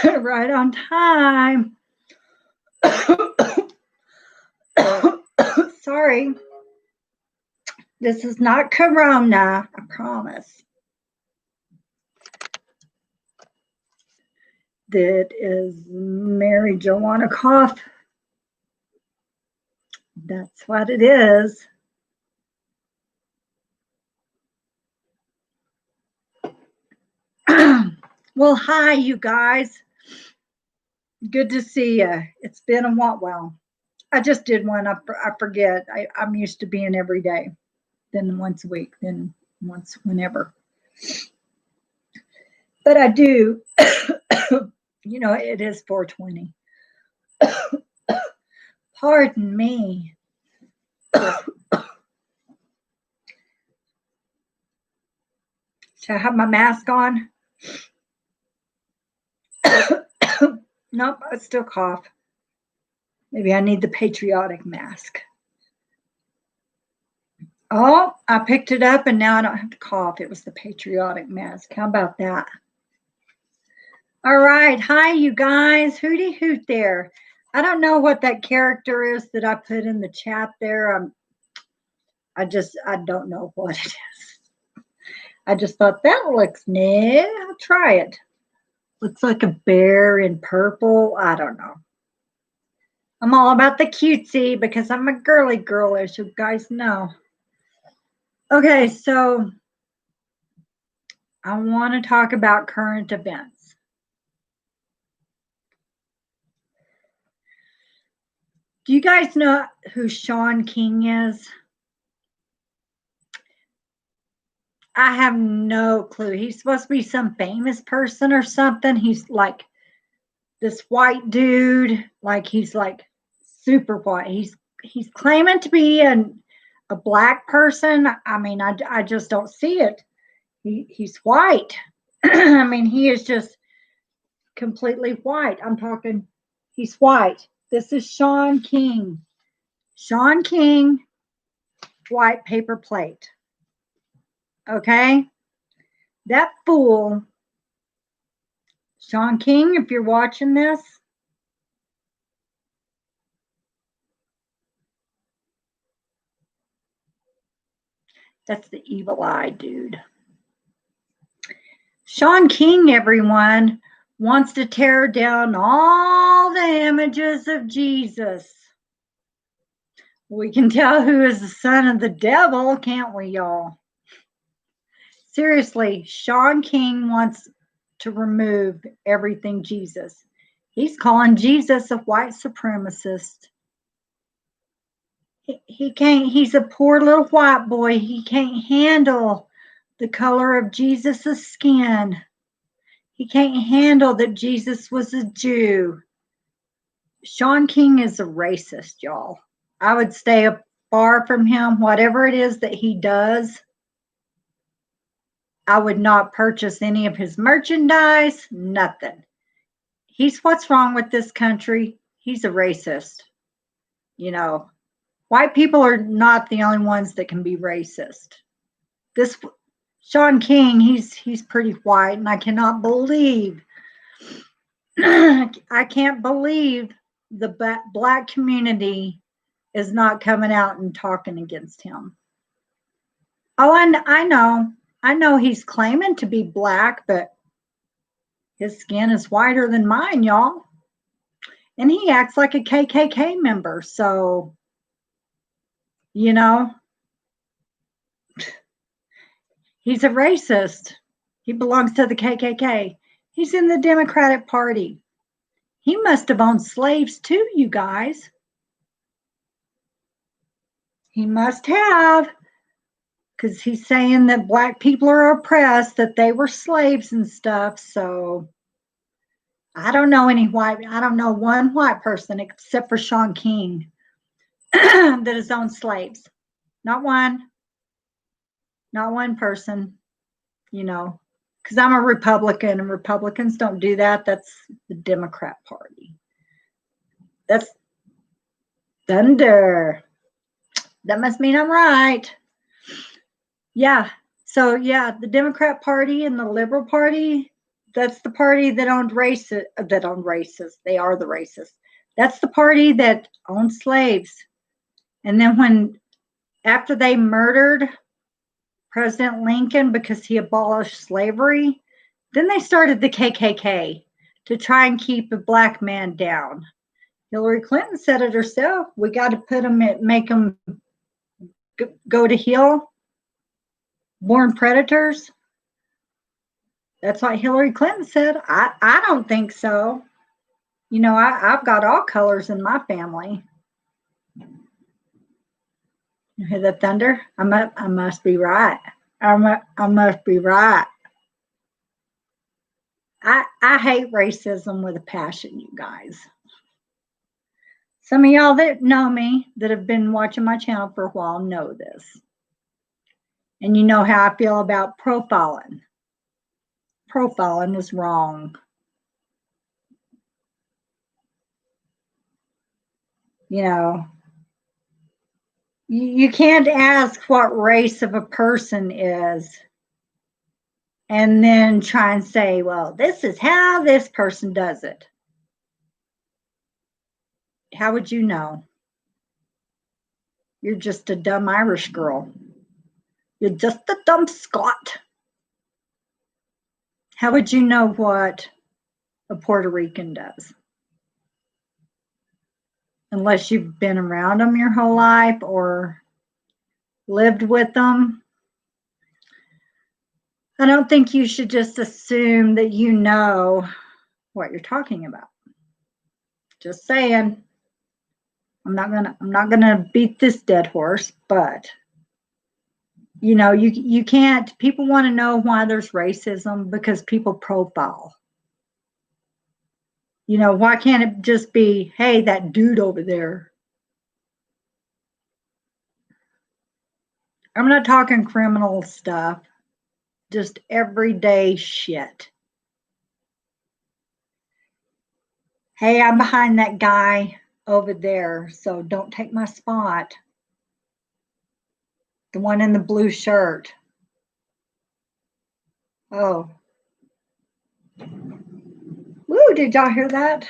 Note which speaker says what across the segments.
Speaker 1: Right on time. Sorry. This is not Corona, I promise. That is Mary Joanna cough. That's what it is. Well, hi, you guys. Good to see you. It's been a while. Well, I just did one. I forget. I'm used to being every day, then once a week, then once whenever. But I do, it is 420. Pardon me. Should I have my mask on? Nope, I still cough. Maybe I need the patriotic mask. Oh, I picked it up and now I don't have to cough. It was the patriotic mask. How about that? All right. Hi, you guys. Hooty hoot there. I don't know what that character is that I put in the chat there. I don't know what it is. I just thought that looks neat. I'll try it. Looks like a bear in purple. I don't know. I'm all about the cutesy because I'm a girly girl, as you guys know. Okay, so I want to talk about current events. Do you guys know who Shaun King is? I have no clue. He's supposed to be some famous person or something. He's like this white dude, like he's like super white. He's claiming to be a black person. I mean, I just don't see it. He's white. I mean, he is just completely white. I'm talking, he's white. This is Shaun King. Shaun King, white paper plate. Okay? That fool, Shaun King, if you're watching this, that's the evil eye dude. Shaun King, everyone, wants to tear down all the images of Jesus. We can tell who is the son of the devil, can't we, y'all? Seriously, Shaun King wants to remove everything Jesus. He's calling Jesus a white supremacist. He can't, he's a poor little white boy. He can't handle the color of Jesus's skin. He can't handle that Jesus was a Jew. Shaun King is a racist, y'all. I would stay far from him. Whatever it is that he does, I would not purchase any of his merchandise, nothing. He's what's wrong with this country. He's a racist. You know, white people are not the only ones that can be racist. This Shaun King, he's pretty white, and I cannot believe I can't believe the black community is not coming out and talking against him. Oh, I know he's claiming to be black, but his skin is whiter than mine, y'all. And he acts like a KKK member, so, you know, he's a racist. He belongs to the KKK. He's in the Democratic Party. He must have owned slaves too, you guys. He must have, because he's saying that black people are oppressed, that they were slaves and stuff. So I don't know one white person except for Shaun King that has owned slaves. Not one person, because I'm a Republican and Republicans don't do that. That's the Democrat Party. That's thunder. That must mean I'm right. Yeah. So, yeah, the Democrat Party and the Liberal Party, That's the party that owned races. That owned races. They are the racists. That's the party that owned slaves. And then when after they murdered President Lincoln because he abolished slavery, then they started the KKK to try and keep a black man down. Hillary Clinton said it herself. We got to put them, make them go to hell, born predators. That's what Hillary Clinton said. I don't think so. You know, I've got all colors in my family. You hear the thunder? I must be right. I must be right. I hate racism with a passion, you guys. Some of y'all that know me, that have been watching my channel for a while, know this. And you know how I feel about profiling. Profiling is wrong. You know, you can't ask what race of a person is and then try and say, well, this is how this person does it. How would you know? You're just a dumb Irish girl. You're just a dumb Scot. How would you know what a Puerto Rican does? Unless you've been around them your whole life or lived with them. I don't think you should just assume that you know what you're talking about. Just saying. I'm not gonna beat this dead horse, but you know, you can't. People want to know why there's racism because people profile. You know, why can't it just be, hey, that dude over there? I'm not talking criminal stuff, just everyday shit. Hey, I'm behind that guy over there, so don't take my spot. The one in the blue shirt. Oh. Woo, did y'all hear that?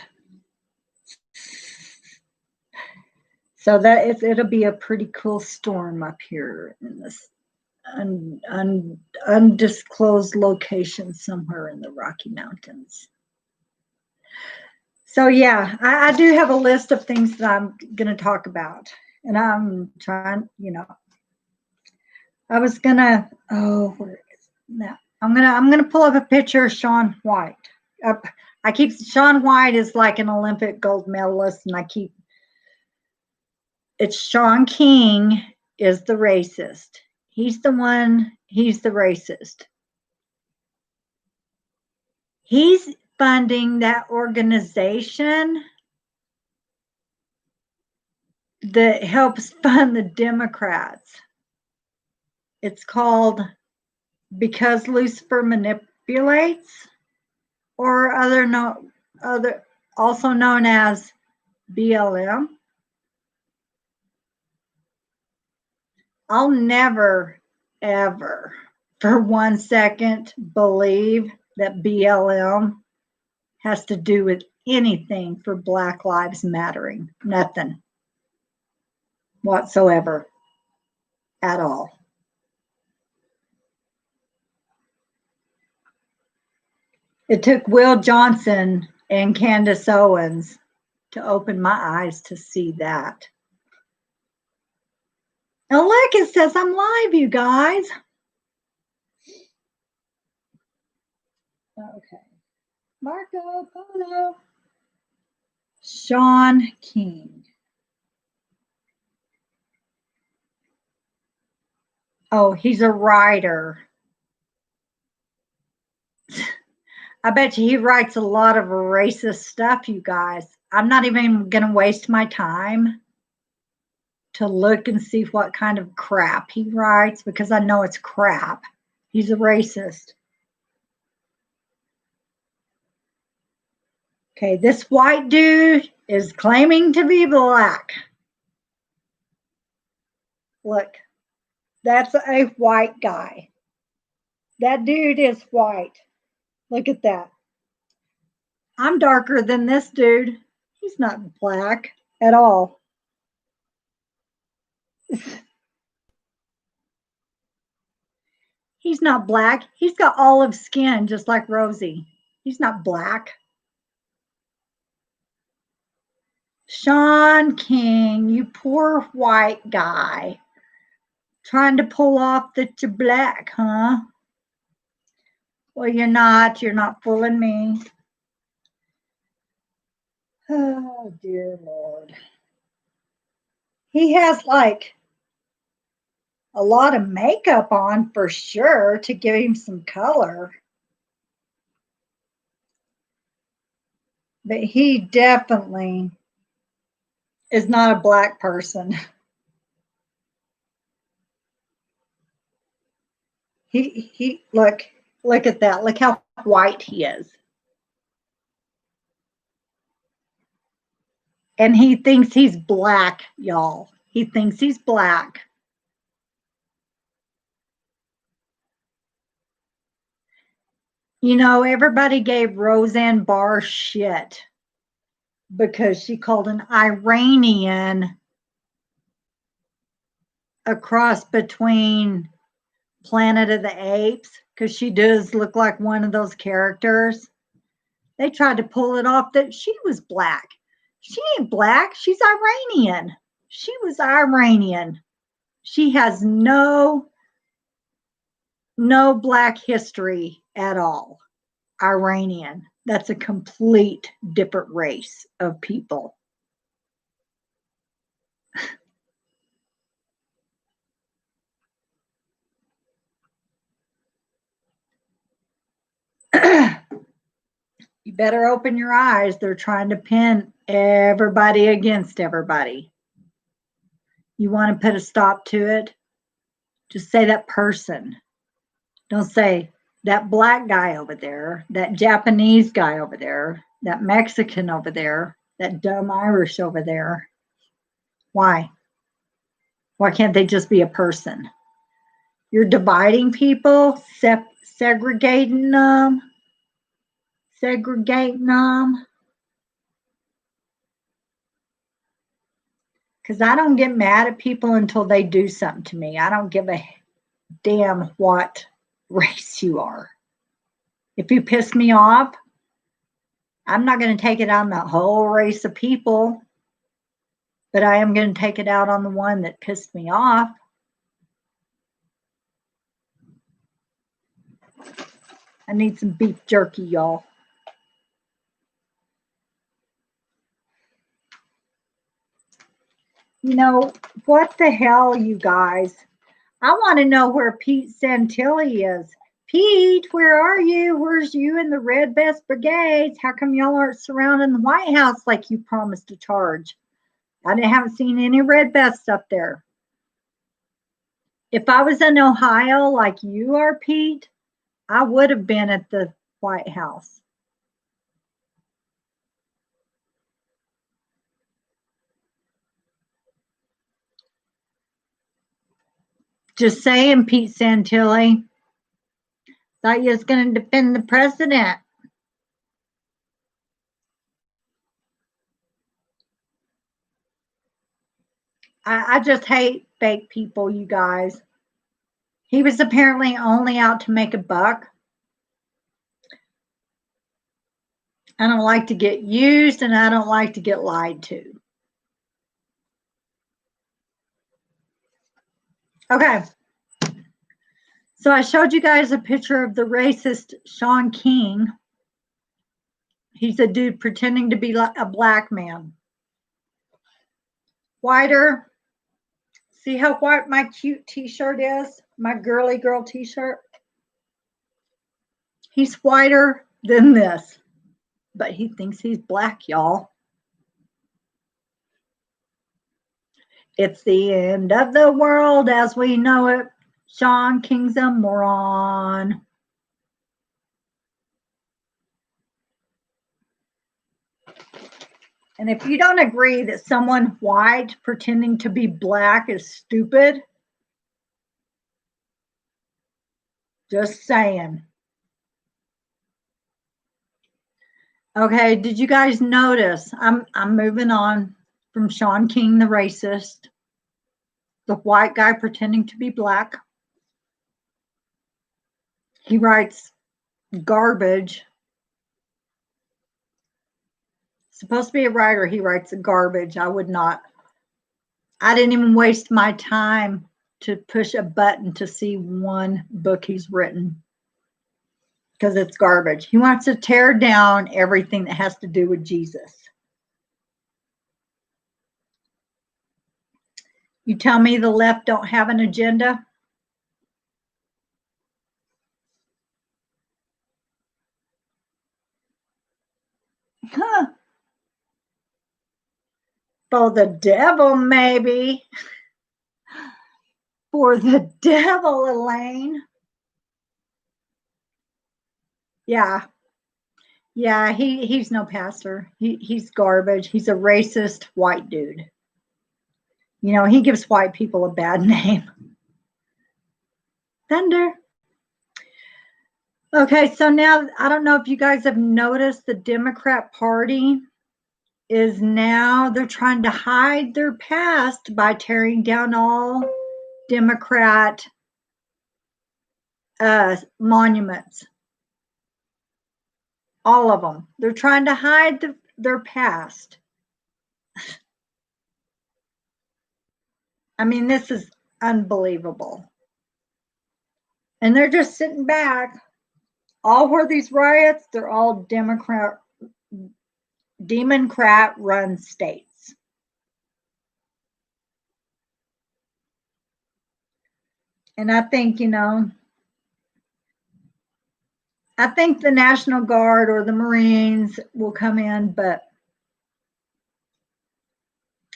Speaker 1: So it'll be a pretty cool storm up here in this undisclosed location somewhere in the Rocky Mountains. So yeah, I do have a list of things that I'm going to talk about, and I'm trying. You know, I was gonna. Oh, where is it now? I'm gonna pull up a picture of Shaun White. I keep Shaun White is like an Olympic gold medalist, and I keep. It's Shaun King is the racist. He's the one. He's the racist. He's funding that organization that helps fund the Democrats. It's called Because Lucifer Manipulates, or other also known as BLM. I'll never, ever, for 1 second, believe that BLM has to do with anything for Black Lives Mattering. Nothing whatsoever at all. It took Will Johnson and Candace Owens to open my eyes to see that. Oh, look, it says I'm live, you guys. Okay. Marco Polo. Shaun King. Oh, he's a writer. I bet you he writes a lot of racist stuff, you guys. I'm not even going to waste my time to look and see what kind of crap he writes because I know it's crap. He's a racist. Okay, this white dude is claiming to be black. Look, that's a white guy. That dude is white. Look at that. I'm darker than this dude. He's not black at all. He's not black. He's got olive skin just like Rosie. He's not black. Shaun King, you poor white guy. Trying to pull off that you're black, huh? Well, you're not. You're not fooling me. Oh, dear Lord. He has like a lot of makeup on for sure to give him some color. But he definitely is not a black person. He look at that. Look how white he is. And he thinks he's black, y'all. He thinks he's black. You know, everybody gave Roseanne Barr shit because she called an Iranian a cross between Planet of the Apes because she does look like one of those characters. They tried to pull it off that she was black. She ain't black. She's Iranian. She was Iranian. She has no black history at all. Iranian. That's a complete different race of people. You better open your eyes. They're trying to pin everybody against everybody. You want to put a stop to it? Just say that person. Don't say that black guy over there, that Japanese guy over there, that Mexican over there, that dumb Irish over there. Why? Why can't they just be a person? You're dividing people, segregating them. Because I don't get mad at people until they do something to me. I don't give a damn what race you are. If you piss me off, I'm not going to take it on the whole race of people, but I am going to take it out on the one that pissed me off. I need some beef jerky, y'all. You know, what the hell, you guys? I want to know where Pete Santilli is. Pete, where are you? Where's you and the Red Vest Brigades? How come y'all aren't surrounding the White House like you promised to charge? I haven't seen any red vests up there. If I was in Ohio like you are, Pete, I would have been at the White House. Just saying, Pete Santilli. Thought you was going to defend the president. I just hate fake people, you guys. He was apparently only out to make a buck. I don't like to get used and I don't like to get lied to. Okay. So I showed you guys a picture of the racist Shaun King. He's a dude pretending to be a black man. Whiter. See how white my cute t-shirt is? My girly girl t-shirt? He's whiter than this, but he thinks he's black, y'all. It's the end of the world as we know it. Shaun King's a moron. And if you don't agree that someone white pretending to be black is stupid, just saying. Okay, did you guys notice? I'm moving on from Shaun King, the racist, the white guy pretending to be black. He writes garbage. Supposed to be a writer, he writes garbage. I would not. I didn't even waste my time to push a button to see one book he's written because it's garbage. He wants to tear down everything that has to do with Jesus. You tell me the left don't have an agenda? Huh. For the devil, maybe. For the devil, Elaine. Yeah. Yeah, he's no pastor. He's garbage. He's a racist white dude. You know, he gives white people a bad name. Thunder. Okay, so now I don't know if you guys have noticed the Democrat Party is now they're trying to hide their past by tearing down all Democrat monuments. All of them. They're trying to hide their past. I mean, this is unbelievable. And they're just sitting back. All where these riots, they're all Democrat run states. And I think, I think the National Guard or the Marines will come in, but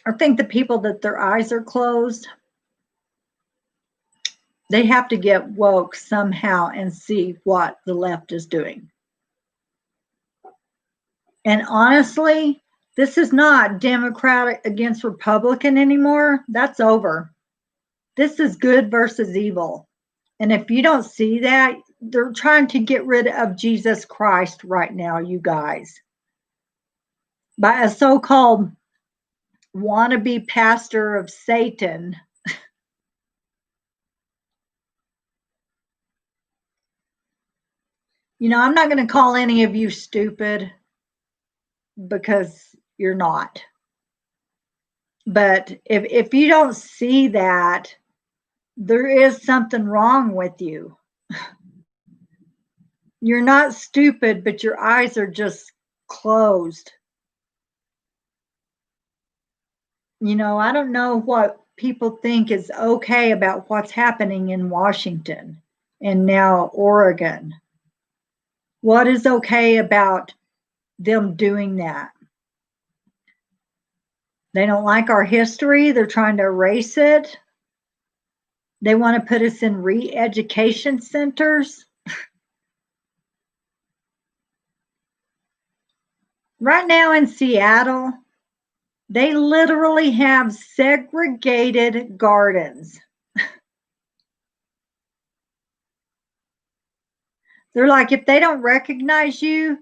Speaker 1: I think the people that their eyes are closed, they have to get woke somehow and see what the left is doing. And honestly, this is not Democratic against Republican anymore. That's over. This is good versus evil. And if you don't see that, they're trying to get rid of Jesus Christ right now, you guys, by a so called wannabe pastor of Satan. I'm not going to call any of you stupid because you're not. But if you don't see that, there is something wrong with you. You're not stupid, but your eyes are just closed. I don't know what people think is okay about what's happening in Washington and now Oregon. What is okay about them doing that? They don't like our history. They're trying to erase it. They want to put us in re-education centers. Right now in Seattle, they literally have segregated gardens. They're like, if they don't recognize you,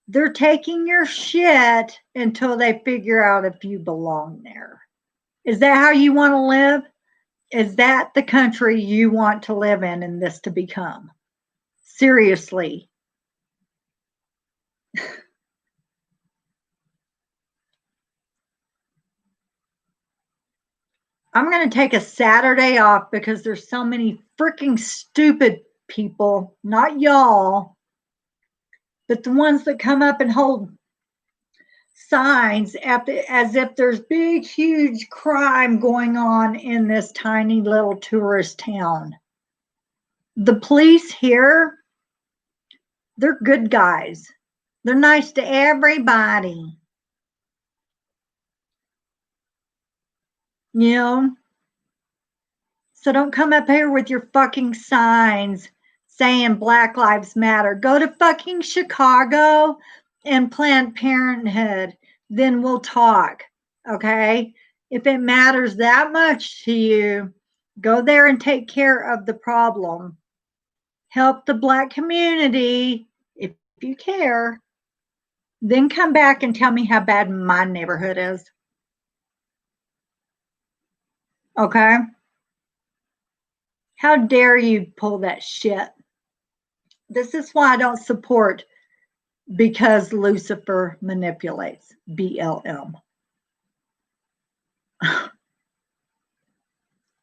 Speaker 1: they're taking your shit until they figure out if you belong there. Is that how you want to live? Is that the country you want to live in and this to become? Seriously. I'm going to take a Saturday off because there's so many freaking stupid people, not y'all, but the ones that come up and hold signs as if there's big, huge crime going on in this tiny little tourist town. The police here, they're good guys. They're nice to everybody. You know? So don't come up here with your fucking signs saying Black Lives Matter. Go to fucking Chicago and Planned Parenthood. Then we'll talk. Okay? If it matters that much to you, go there and take care of the problem. Help the Black community if you care. Then come back and tell me how bad my neighborhood is. Okay? How dare you pull that shit? This is why I don't support because Lucifer manipulates. BLM.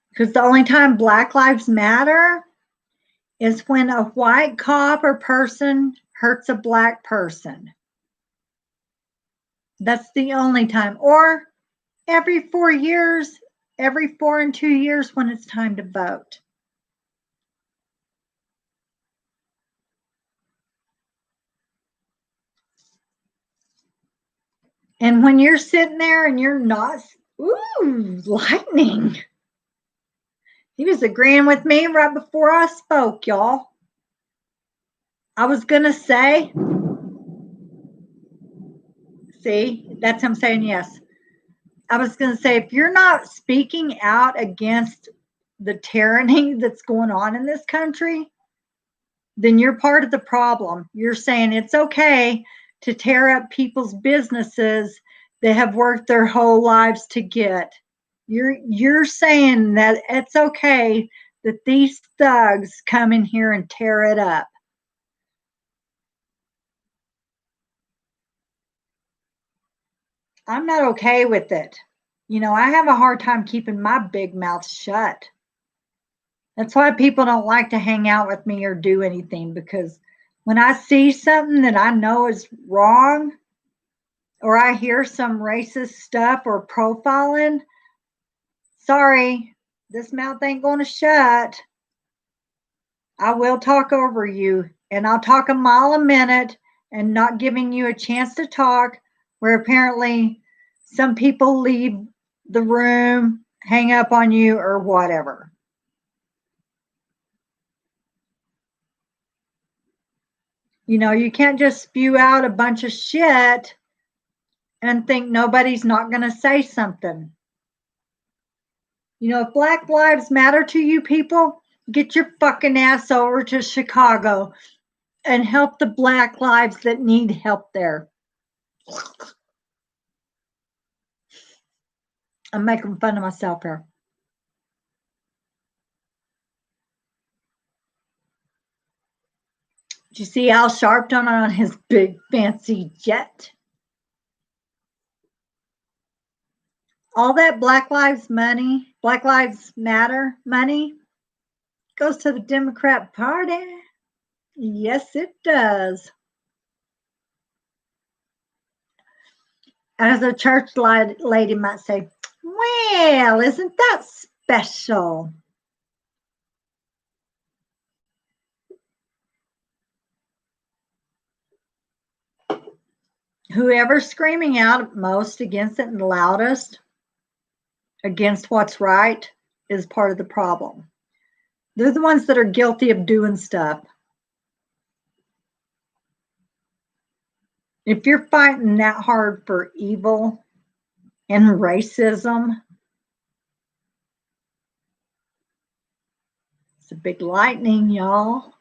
Speaker 1: Because the only time Black Lives Matter is when a white cop or person hurts a black person. That's the only time. Or every 4 years, every 4 and 2 years when it's time to vote. And when you're sitting there and you're not, ooh, lightning. He was agreeing with me right before I spoke, y'all. I was going to say, see, that's him saying yes. I was going to say, if you're not speaking out against the tyranny that's going on in this country, then you're part of the problem. You're saying it's okay to tear up people's businesses they have worked their whole lives to get. You're saying that it's okay that these thugs come in here and tear it up. I'm not okay with it. You know, I have a hard time keeping my big mouth shut. That's why people don't like to hang out with me or do anything, because when I see something that I know is wrong, or I hear some racist stuff or profiling, sorry, this mouth ain't going to shut. I will talk over you, and I'll talk a mile a minute and not giving you a chance to talk, where apparently some people leave the room, hang up on you, or whatever. You know, you can't just spew out a bunch of shit and think nobody's not going to say something. You know, if Black Lives Matter to you people, get your fucking ass over to Chicago and help the Black lives that need help there. I'm making fun of myself here. Did you see Al Sharpton on his big fancy jet? All that Black Lives money, Black Lives Matter money goes to the Democrat Party. Yes, it does. As a church lady might say, well, isn't that special? Whoever's screaming out most against it and loudest against what's right is part of the problem. They're the ones that are guilty of doing stuff. If you're fighting that hard for evil and racism, it's a big lightning, y'all.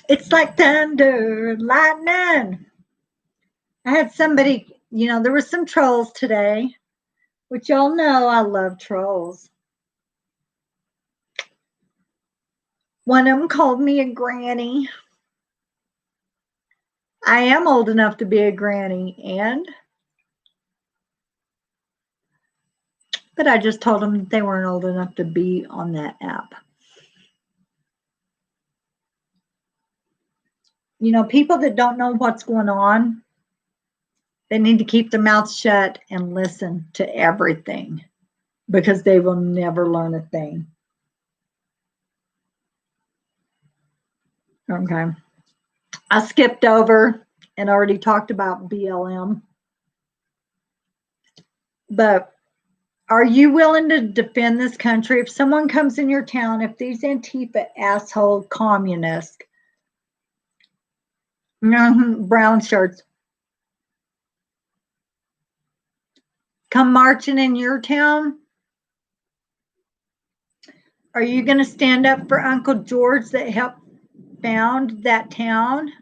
Speaker 1: It's like thunder and lightning. I had somebody, you know, there were some trolls today, which y'all know I love trolls. One of them called me a granny. I am old enough to be a granny, but I just told them they weren't old enough to be on that app. You know, people that don't know what's going on, they need to keep their mouths shut and listen to everything, because they will never learn a thing. Okay. I skipped over and already talked about BLM. But are you willing to defend this country? If someone comes in your town, if these Antifa asshole communists, brown shirts, come marching in your town, are you going to stand up for Uncle George that helped found that town?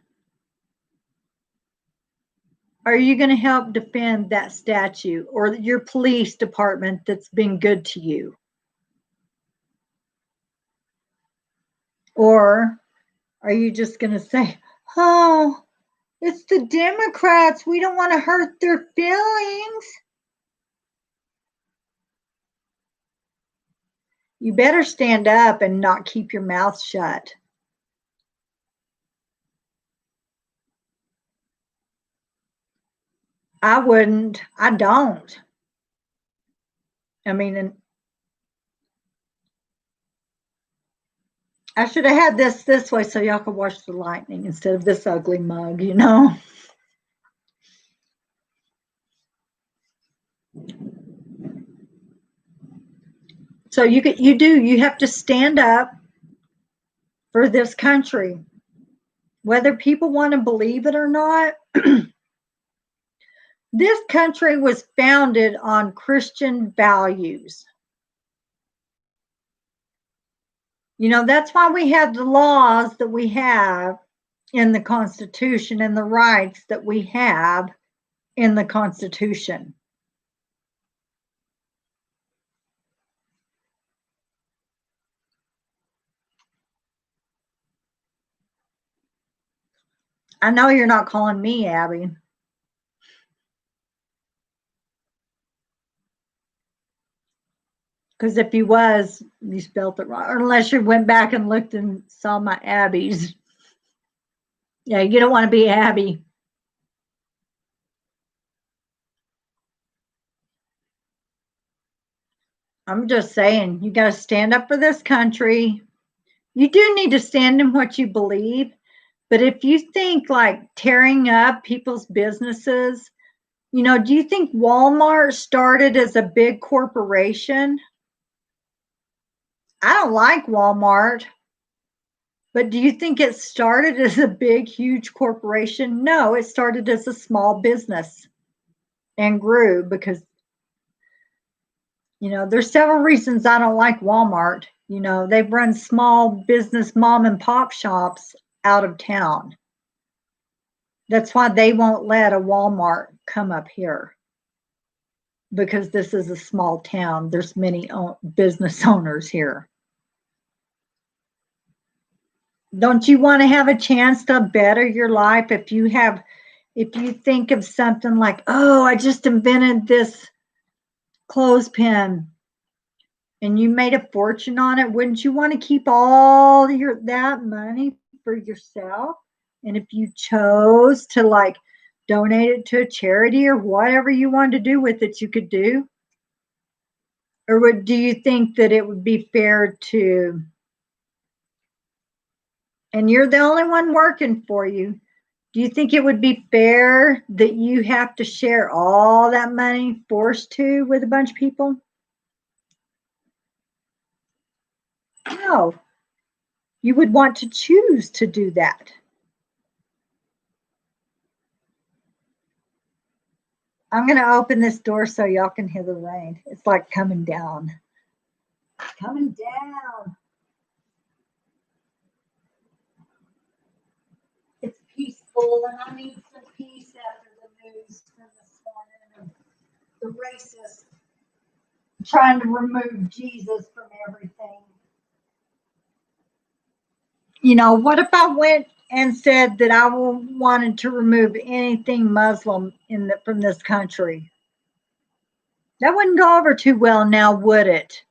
Speaker 1: Are you going to help defend that statue or your police department that's been good to you? Or are you just going to say, oh, it's the Democrats. We don't want to hurt their feelings. You better stand up and not keep your mouth shut. I wouldn't. I don't. I mean, and I should have had this way so y'all could watch the lightning instead of this ugly mug, you know? So you have to stand up for this country. Whether people want to believe it or not, this country was founded on Christian values. You know, that's why we have the laws that we have in the Constitution and the rights that we have in the Constitution. I know you're not calling me Abby. Because if you was, you spelled it wrong. Or unless you went back and looked and saw my Abby's. Yeah, you don't want to be Abby. I'm just saying, you got to stand up for this country. You do need to stand in what you believe. But if you think like tearing up people's businesses, you know, do you think Walmart started as a big corporation? I don't like Walmart, but do you think it started as a big, huge corporation? No, it started as a small business and grew because, you know, there's several reasons I don't like Walmart. You know, they've run small business mom and pop shops out of town. That's why they won't let a Walmart come up here because this is a small town. There's many business owners here. Don't you want to have a chance to better your life if you think of something like, oh, I just invented this clothespin and you made a fortune on it, wouldn't you want to keep all that money for yourself? And if you chose to like donate it to a charity or whatever you wanted to do with it, you could do? Or do you think that it would be fair to, and you're the only one working for you, do you think it would be fair that you have to share all that money forced to with a bunch of people? No. You would want to choose to do that. I'm going to open this door so y'all can hear the rain. It's like coming down. Coming down. It's peaceful, and I need some peace after the news from this morning of the racists trying to remove Jesus from everything. You know, what if I went and said that I wanted to remove anything Muslim from this country? That wouldn't go over too well now, would it?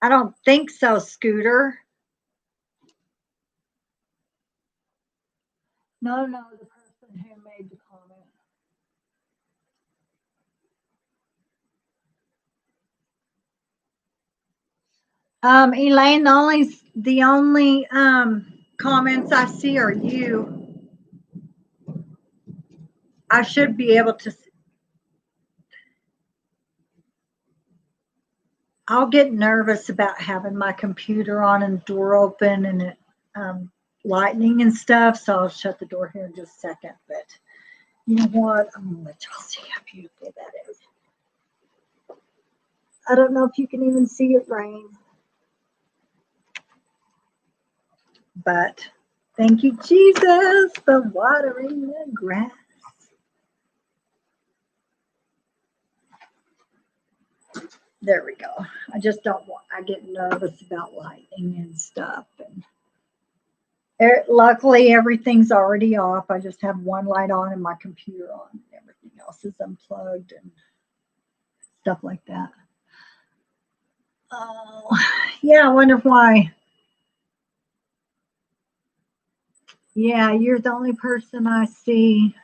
Speaker 1: I don't think so, Scooter. No, the person who made the comment. Elaine, the only comments I see are you. I should be able to. I'll get nervous about having my computer on and door open and it lightning and stuff. So I'll shut the door here in just a second. But you know what? I'm gonna let y'all see how beautiful that is. I don't know if you can even see it rain. But thank you, Jesus, for watering the grass. There we go. I just don't want, I get nervous about lighting and stuff. And luckily, everything's already off. I just have one light on and my computer on. And everything else is unplugged and stuff like that. Oh, yeah, I wonder why. Yeah, you're the only person I see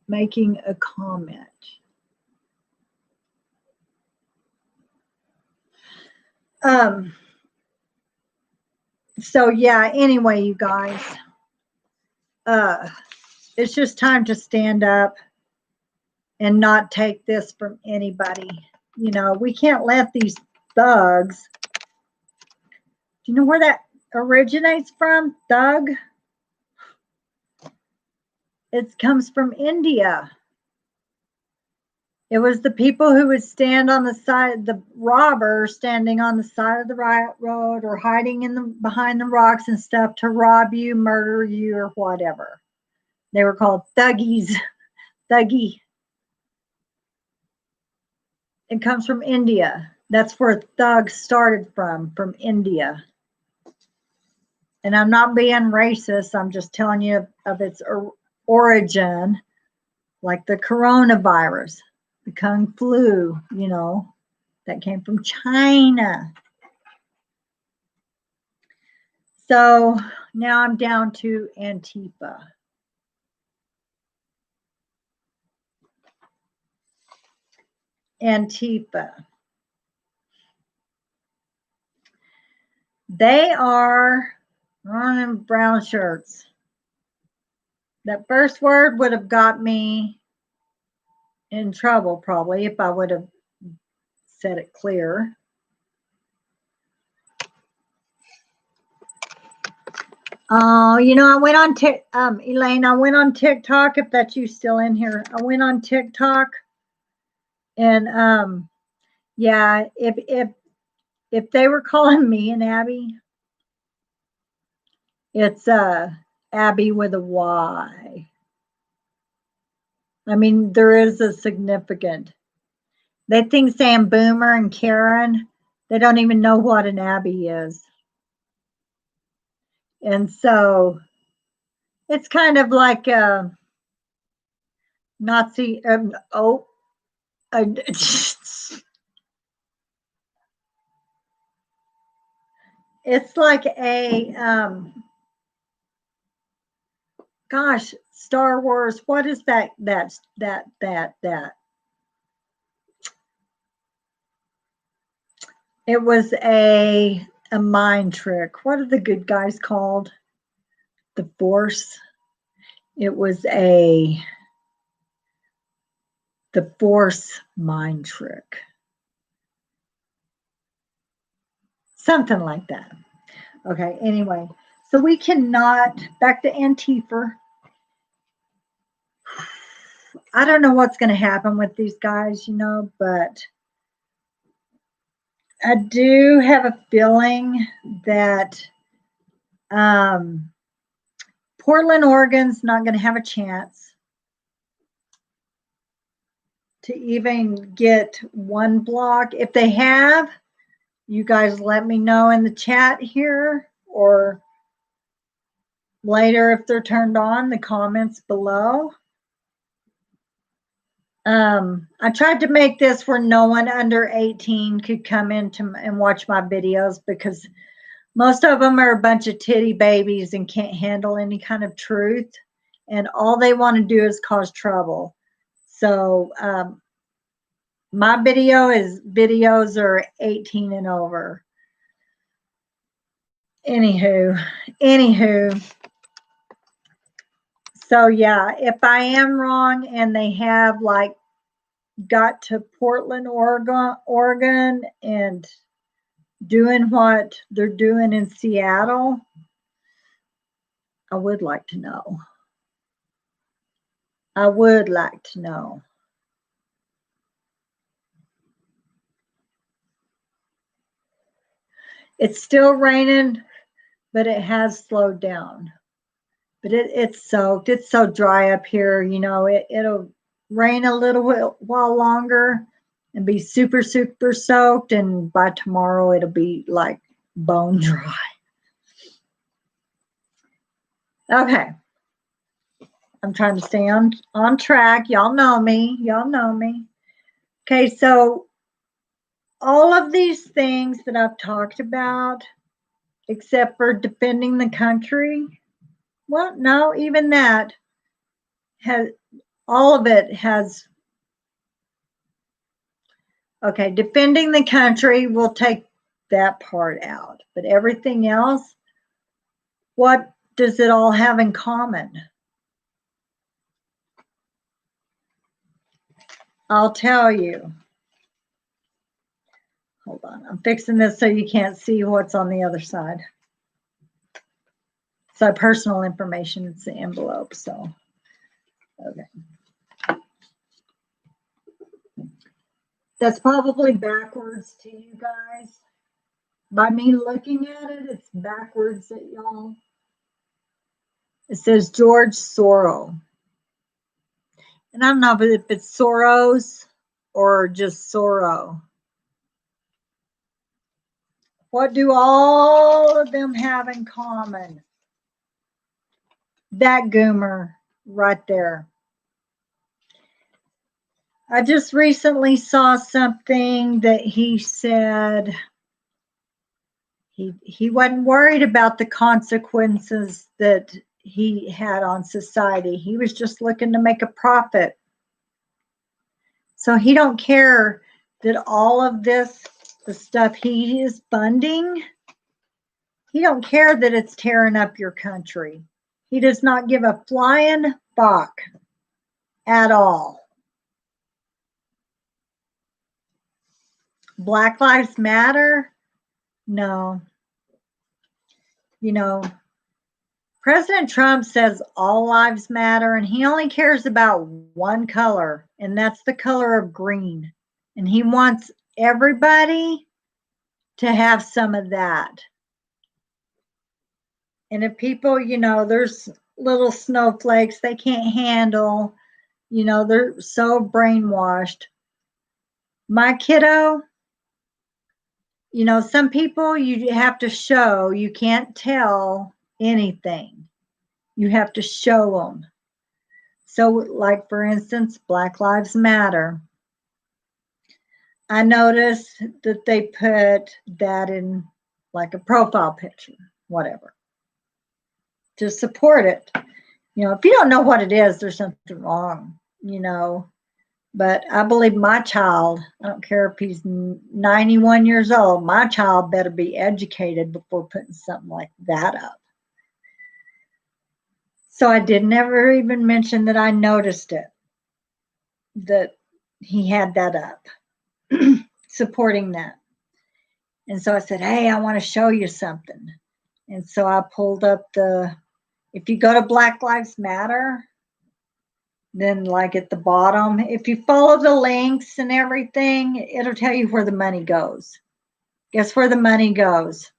Speaker 1: making a comment. So yeah, anyway, you guys, it's just time to stand up and not take this from anybody. You know, we can't let these thugs. Do you know where that originates from? Thug? It comes from India. It was the people who would stand on the side, the robbers standing on the side of the road or hiding in the behind the rocks and stuff to rob you, murder you, or whatever. They were called thuggies. Thuggy. It comes from India. That's where thug started from India. And I'm not being racist. I'm just telling you of its origin, like the coronavirus, the Kung flu, you know, that came from China. So now I'm down to Antifa. Antifa. They are running brown shirts. That first word would have got me in trouble probably if I would have said it clear. Oh, you know, I went on Elaine, I went on TikTok, if that's you still in here. I went on TikTok and yeah, if they were calling me an Abby, it's Abby with a Y. I mean, there is a significant. They think saying Boomer and Karen, they don't even know what an Abby is. And so it's kind of like a Nazi. It's like a gosh, Star Wars. What is that? That. It was a mind trick. What are the good guys called? The Force. It was the Force mind trick. Something like that. Okay, anyway. So we cannot, back to Antifa. I don't know what's going to happen with these guys, you know, but I do have a feeling that Portland, Oregon's not going to have a chance to even get one block. If they have, you guys let me know in the chat here or later if they're turned on, the comments below. I tried to make this where no one under 18 could come in and watch my videos because most of them are a bunch of titty babies and can't handle any kind of truth. And all they want to do is cause trouble. So my videos are 18 and over. Anywho. So yeah, if I am wrong and they have like got to Portland, Oregon and doing what they're doing in Seattle, I would like to know. I would like to know. It's still raining, but it has slowed down. But it's soaked. It's so dry up here. It'll rain a little while longer and be super, super soaked. And by tomorrow, it'll be like bone dry. Okay. I'm trying to stay on track. Y'all know me. Y'all know me. Okay. So all of these things that I've talked about, except for defending the country, well, no, even that has, all of it has, okay, defending the country, we'll take that part out. But everything else, what does it all have in common? I'll tell you. Hold on, I'm fixing this so you can't see what's on the other side. So personal information, it's the envelope, so, okay. That's probably backwards to you guys. By me looking at it, it's backwards at y'all. It says George Soros. And I don't know if it's Soros or just Sorrow. What do all of them have in common? That goomer right there. I just recently saw something that he said he wasn't worried about the consequences that he had on society. He was just looking to make a profit. So he don't care that all of this, the stuff he is funding, he don't care that it's tearing up your country. He does not give a flying fuck at all. Black Lives Matter? No. President Trump says all lives matter, and he only cares about one color, and that's the color of green. And he wants everybody to have some of that. And if people, there's little snowflakes they can't handle, they're so brainwashed. My kiddo, some people you have to show, you can't tell anything. You have to show them. So, like, for instance, Black Lives Matter. I noticed that they put that in like a profile picture, whatever, to support it. If you don't know what it is, there's something wrong, But I believe my child, I don't care if he's 91 years old, my child better be educated before putting something like that up. So I did never even mention that I noticed it, that he had that up, supporting that. And so I said, hey, I want to show you something. And so I pulled up if you go to Black Lives Matter, then like at the bottom, if you follow the links and everything, it'll tell you where the money goes. Guess where the money goes?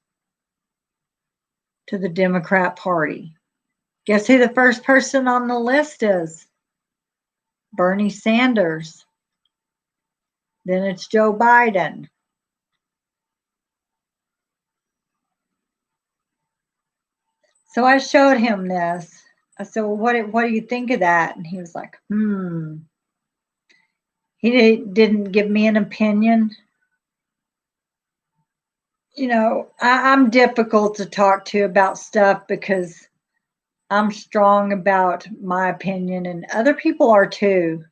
Speaker 1: To the Democrat Party. Guess who the first person on the list is? Bernie Sanders. Then it's Joe Biden. So I showed him this. I said, well, what do you think of that? And he was like, He didn't give me an opinion. I'm difficult to talk to about stuff because I'm strong about my opinion, and other people are too.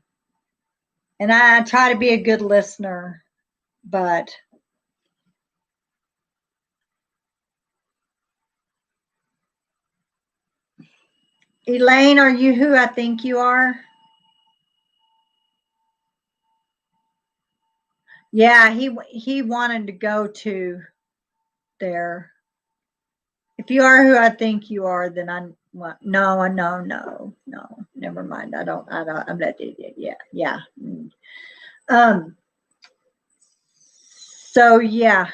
Speaker 1: And I try to be a good listener, but Elaine, are you who I think you are? Yeah, he wanted to go to there. If you are who I think you are, then no, never mind. I'm not, yeah. So yeah.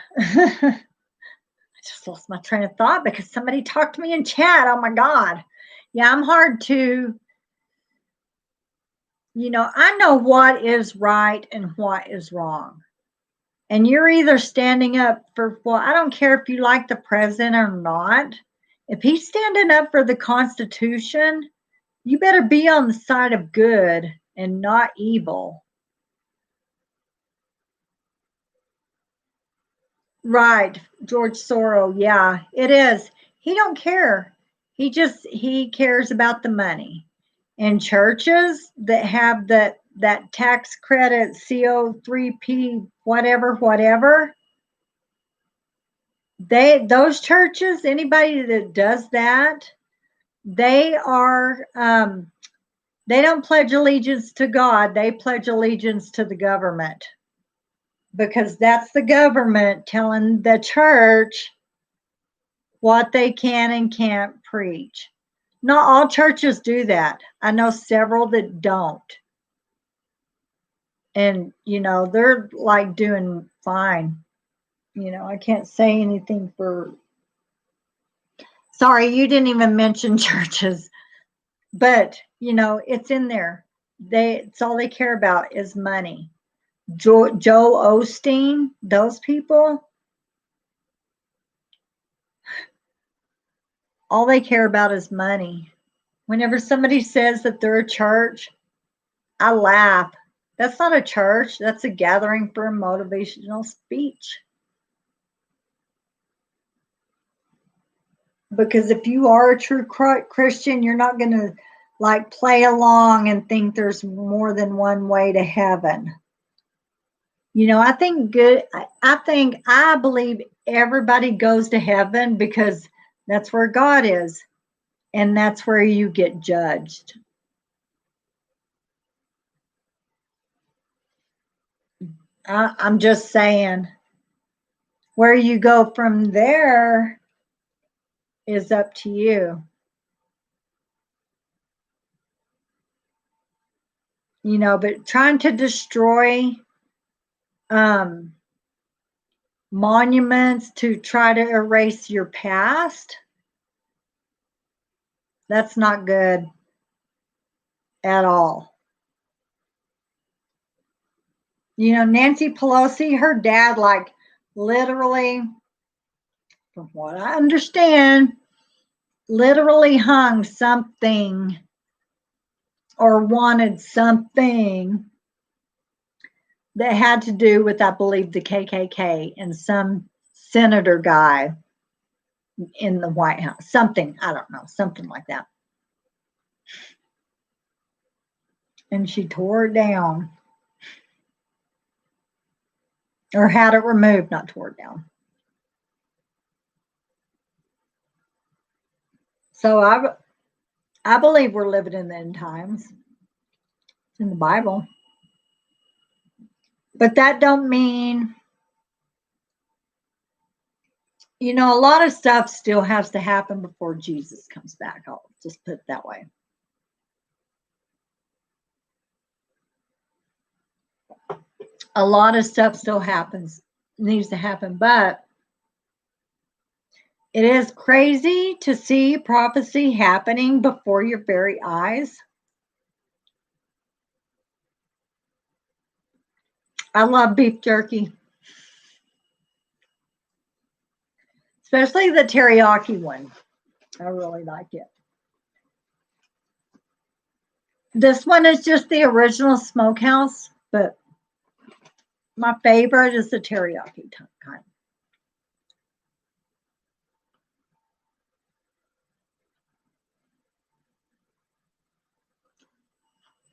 Speaker 1: just lost my train of thought because somebody talked to me in chat. Oh my God. Yeah, I'm hard to, I know what is right and what is wrong. And you're either standing up for, well, I don't care if you like the president or not. If he's standing up for the Constitution, you better be on the side of good and not evil. Right, George Soros. Yeah, it is. He don't care. He cares about the money. And churches that have that tax credit CO3P whatever, those churches, anybody that does that, they are they don't pledge allegiance to God, they pledge allegiance to the government, because that's the government telling the church what they can and can't preach. Not all churches do that. I know several that don't. And, they're like doing fine. I can't say anything for. Sorry, you didn't even mention churches, but, it's in there. It's all they care about is money. Joe Osteen, those people, all they care about is money. Whenever somebody says that they're a church, I laugh. That's not a church. That's a gathering for a motivational speech. Because if you are a true Christian, you're not going to like play along and think there's more than one way to heaven. I think good. I believe everybody goes to heaven because that's where God is, and that's where you get judged. I'm just saying, where you go from there is up to you. But trying to destroy monuments to try to erase your past, that's not good at all. Nancy Pelosi, her dad, like literally, from what I understand, literally hung something or wanted something that had to do with, I believe, the KKK and some senator guy in the White House. Something, I don't know, something like that. And she tore it down. Or had it removed, not tore it down. So I believe we're living in the end times. It's in the Bible. But that don't mean, a lot of stuff still has to happen before Jesus comes back. I'll just put it that way. A lot of stuff still needs to happen, but it is crazy to see prophecy happening before your very eyes. I love beef jerky, especially the teriyaki one. I really like it. This one is just the original smokehouse, but my favorite is the teriyaki kind.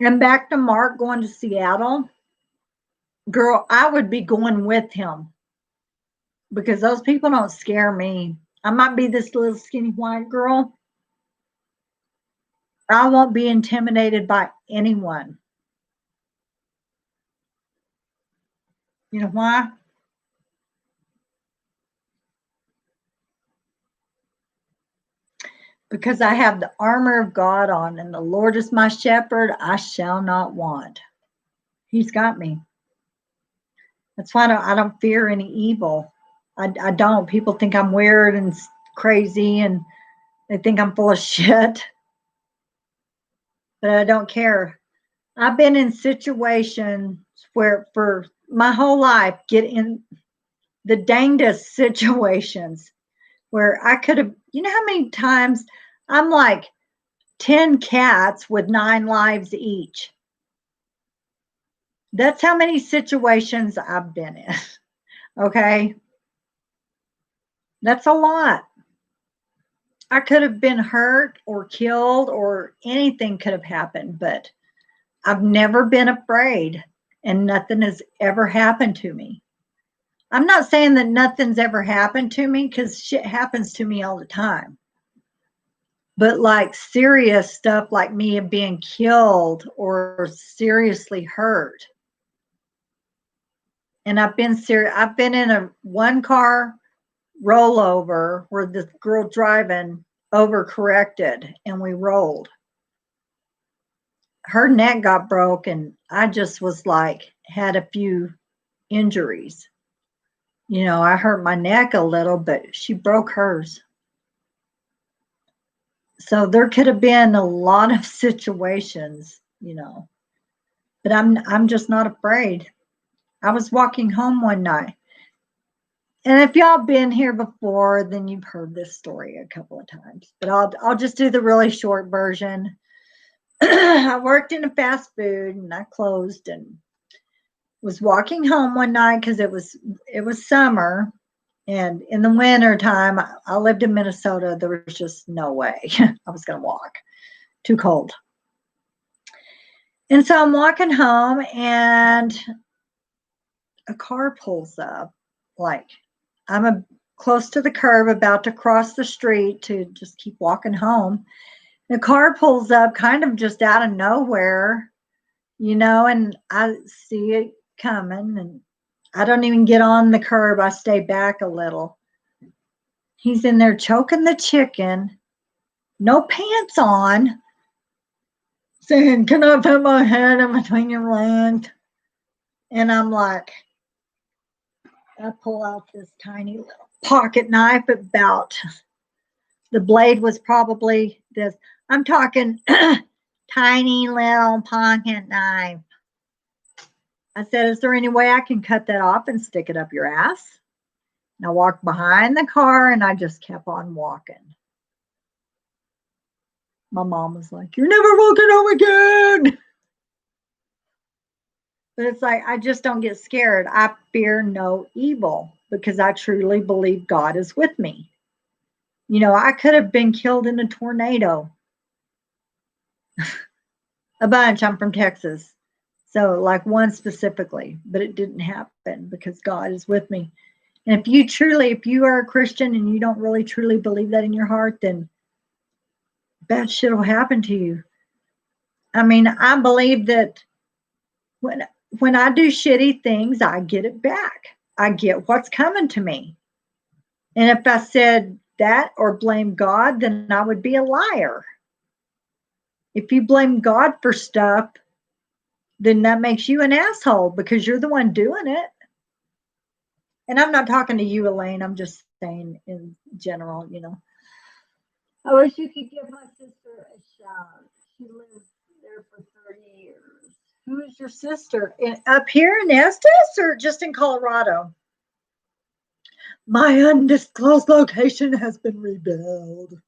Speaker 1: And back to Mark going to Seattle. Girl, I would be going with him because those people don't scare me. I might be this little skinny white girl. I won't be intimidated by anyone. You know why? Because I have the armor of God on, and the Lord is my shepherd, I shall not want. He's got me. That's why I don't fear any evil. I don't. People think I'm weird and crazy, and they think I'm full of shit, but I don't care. I've been in situations where for my whole life, get in the dangest situations where I could have, you know how many times I'm like 10 cats with 9 lives each. That's how many situations I've been in. Okay. That's a lot. I could have been hurt or killed or anything could have happened, but I've never been afraid and nothing has ever happened to me. I'm not saying that nothing's ever happened to me because shit happens to me all the time. But like serious stuff like me being killed or seriously hurt. And I've been in a one car rollover where the girl driving overcorrected and we rolled. Her neck got broke and I just was like had a few injuries. You know, I hurt my neck a little, but she broke hers. So there could have been a lot of situations, you know, but I'm just not afraid. I was walking home one night. And if y'all been here before, then you've heard this story a couple of times. But I'll just do the really short version. I worked in a fast food and I closed and was walking home one night because it was summer. And in the winter time, I lived in Minnesota. There was just no way I was going to walk. Too cold. And so I'm walking home and a car pulls up. Like close to the curb, about to cross the street to just keep walking home. The car pulls up kind of just out of nowhere, you know, and I see it coming and I don't even get on the curb. I stay back a little. He's in there choking the chicken, no pants on, saying, "Can I put my head in between your legs?" And I'm like, I pull out this tiny little pocket knife about the blade was probably this. I'm talking tiny little pocket knife. I said, "Is there any way I can cut that off and stick it up your ass?" And I walked behind the car and I just kept on walking. My mom was like, "You're never walking home again." But it's like, I just don't get scared. I fear no evil because I truly believe God is with me. You know, I could have been killed in a tornado. A bunch. I'm from Texas. So, like one specifically, but it didn't happen because God is with me. And if you are a Christian and you don't really truly believe that in your heart, then bad shit will happen to you. I mean, I believe that when I do shitty things, I get it back. I get what's coming to me. And if I said that or blame God, then I would be a liar. If you blame God for stuff, then that makes you an asshole because you're the one doing it. And I'm not talking to you, Elaine. I'm just saying in general, you know. I wish you could give my sister a shout. She lives there for 30 years. Who is your sister? Up here in Estes or just in Colorado? My undisclosed location has been revealed.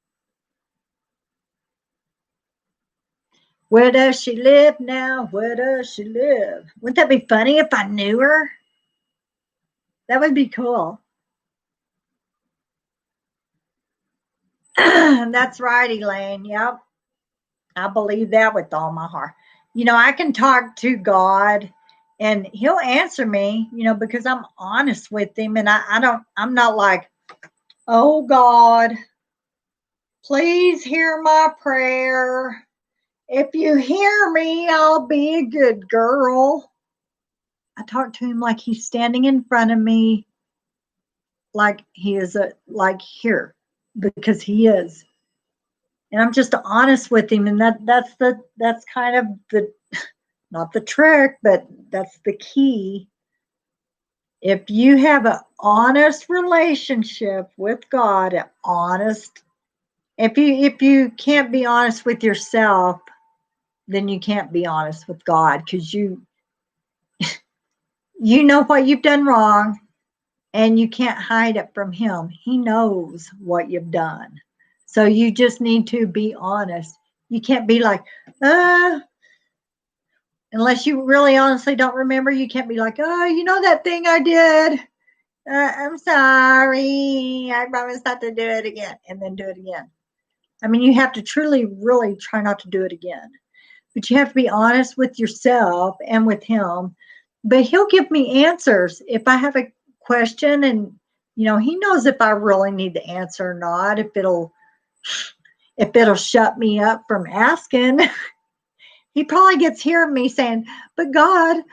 Speaker 1: Where does she live now? Where does she live? Wouldn't that be funny if I knew her? That would be cool. That's right, Elaine. Yep. I believe that with all my heart. You know, I can talk to God and he'll answer me, you know, because I'm honest with him and I'm not like, "Oh God, please hear my prayer. If you hear me, I'll be a good girl." I talk to him like he's standing in front of me, like he is like here, because he is. And I'm just honest with him. And that's kind of the, not the trick, but that's the key. If you have an honest relationship with God, an honest, if you can't be honest with yourself, then you can't be honest with God, because you know what you've done wrong, and you can't hide it from him. He knows what you've done. So you just need to be honest. You can't be like, unless you really honestly don't remember, you can't be like, oh, you know that thing I did? I'm sorry. I promise not to do it again. And then do it again. I mean, you have to truly, really try not to do it again. But you have to be honest with yourself and with him. But he'll give me answers if I have a question, and he knows if I really need the answer or not, if it'll shut me up from asking. He probably gets here of me saying, but God,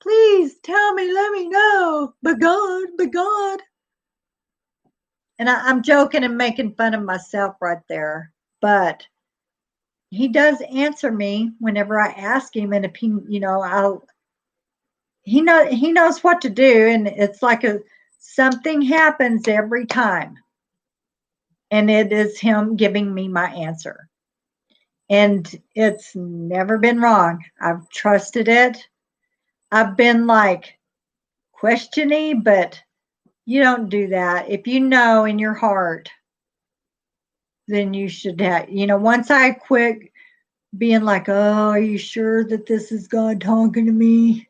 Speaker 1: please tell me, let me know. But God. And I'm joking and making fun of myself right there. But he does answer me whenever I ask him. And if he knows what to do. And it's like something happens every time. And it is him giving me my answer. And it's never been wrong. I've trusted it. I've been like questioning, but you don't do that. If you know in your heart, then you should have, once I quit being like, oh, are you sure that this is God talking to me?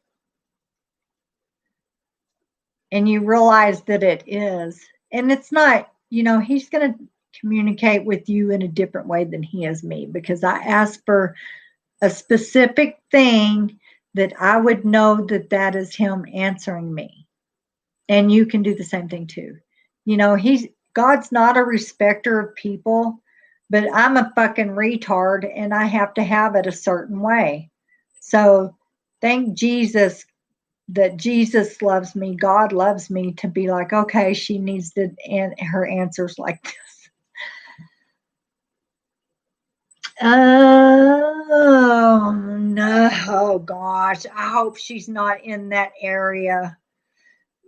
Speaker 1: And you realize that it is. And it's not, he's going to communicate with you in a different way than he is me, because I asked for a specific thing that I would know that is him answering me. And you can do the same thing too. God's not a respecter of people, but I'm a fucking retard and I have to have it a certain way. So thank Jesus that Jesus loves me, God loves me, to be like, okay, she needs her answers like this. Oh no, oh gosh, I hope she's not in that area.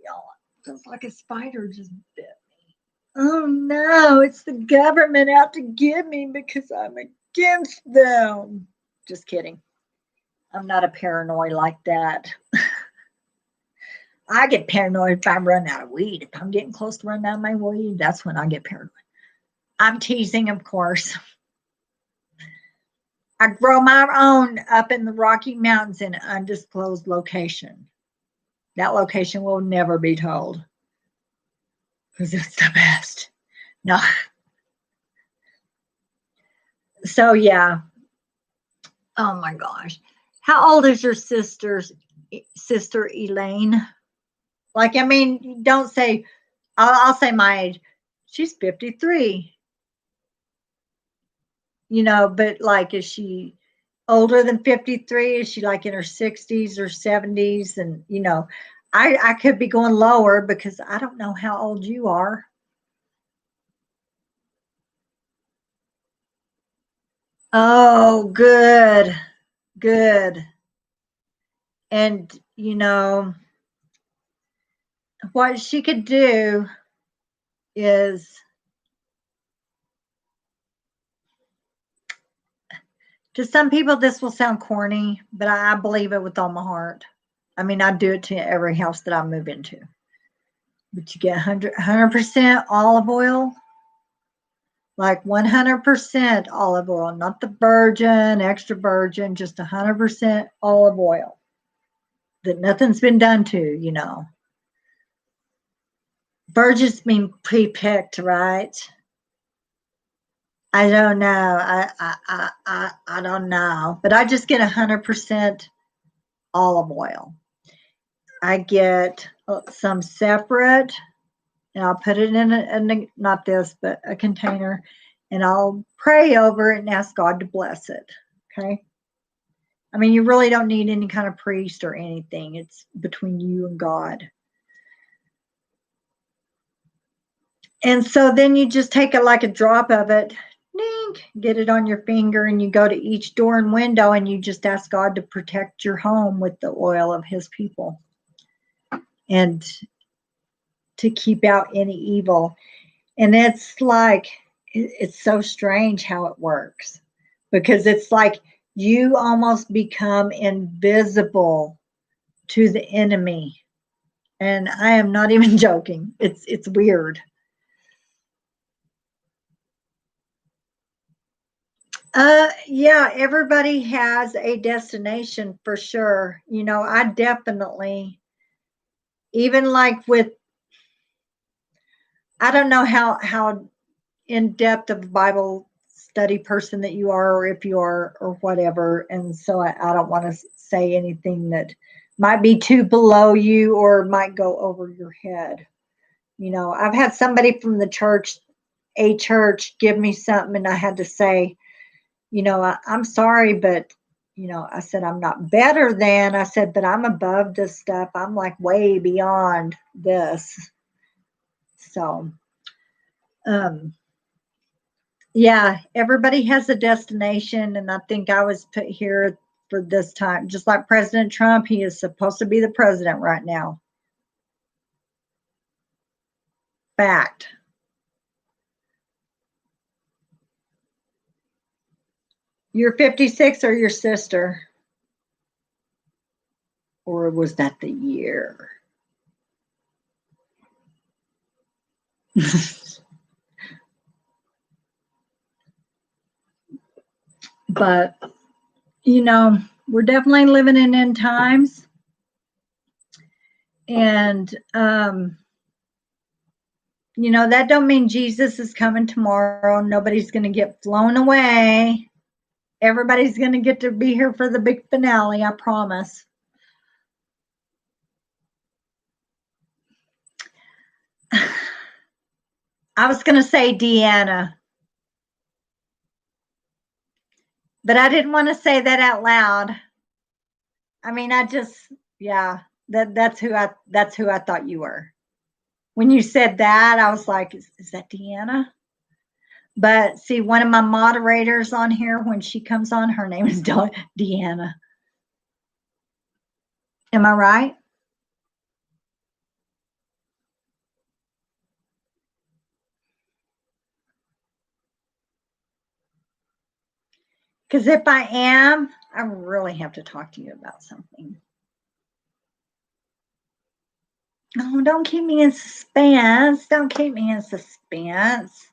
Speaker 1: Y'all, it feels like a spider just bit me. Oh no, it's the government out to get me because I'm against them. Just kidding. I'm not a paranoid like that. I get paranoid if I'm running out of weed. If I'm getting close to running out of my weed, that's when I get paranoid. I'm teasing, of course. I grow my own up in the Rocky Mountains in an undisclosed location. That location will never be told because it's the best. No. So, yeah. Oh, my gosh. How old is your sister Elaine? Like, I mean, don't say, I'll say my age. She's 53. But like, is she older than 53? Is she like in her 60s or 70s? And, I could be going lower because I don't know how old you are. Oh, good. Good. And, what she could do is, to some people, this will sound corny, but I believe it with all my heart. I mean, I do it to every house that I move into. But you get 100% olive oil, like 100% olive oil, not the virgin, extra virgin, just 100% olive oil that nothing's been done to. Virgins mean pre-picked, right? I don't know. I don't know, but I just get 100% olive oil. I get some separate, and I'll put it in not this, but a container, and I'll pray over it and ask God to bless it. Okay. I mean, you really don't need any kind of priest or anything. It's between you and God. And so then you just take a drop of it, ding, get it on your finger, and you go to each door and window, and you just ask God to protect your home with the oil of his people. and to keep out any evil. And it's like, it's so strange how it works, because it's like you almost become invisible to the enemy. And I am not even joking. It's weird. Yeah, everybody has a destination for sure. I definitely, even like with, I don't know how in depth of a Bible study person that you are, or if you are, or whatever. And so I don't want to say anything that might be too below you or might go over your head. I've had somebody from the church, a church, give me something, and I had to say, I'm sorry, but, I said, I'm not better than, I said, but I'm above this stuff. I'm like way beyond this. So, um, yeah, everybody has a destination. And I think I was put here for this time, just like President Trump. He is supposed to be the president right now. Fact. You're 56 or your sister? Or was that the year? But, we're definitely living in end times. And, that don't mean Jesus is coming tomorrow. Nobody's going to get flown away. Everybody's going to get to be here for the big finale, I promise. I was going to say Deanna, but I didn't want to say that out loud. I mean, yeah, that's who I thought you were. When you said that, I was like, is that Deanna? But see, one of my moderators on here, when she comes on, her name is Deanna. Am I right? Because if I am, I really have to talk to you about something. Oh, don't keep me in suspense. Don't keep me in suspense.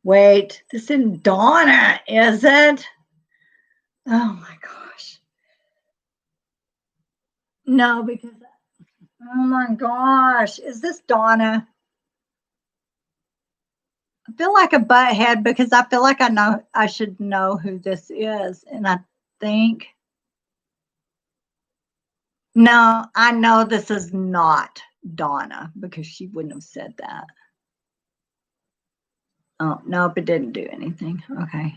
Speaker 1: Wait, this isn't Donna, is it? Oh my gosh. No, because, oh my gosh, is this Donna? I feel like a butthead because I feel like I should know who this is. And I think, no, I know this is not Donna because she wouldn't have said that. Oh, nope, it didn't do anything. Okay.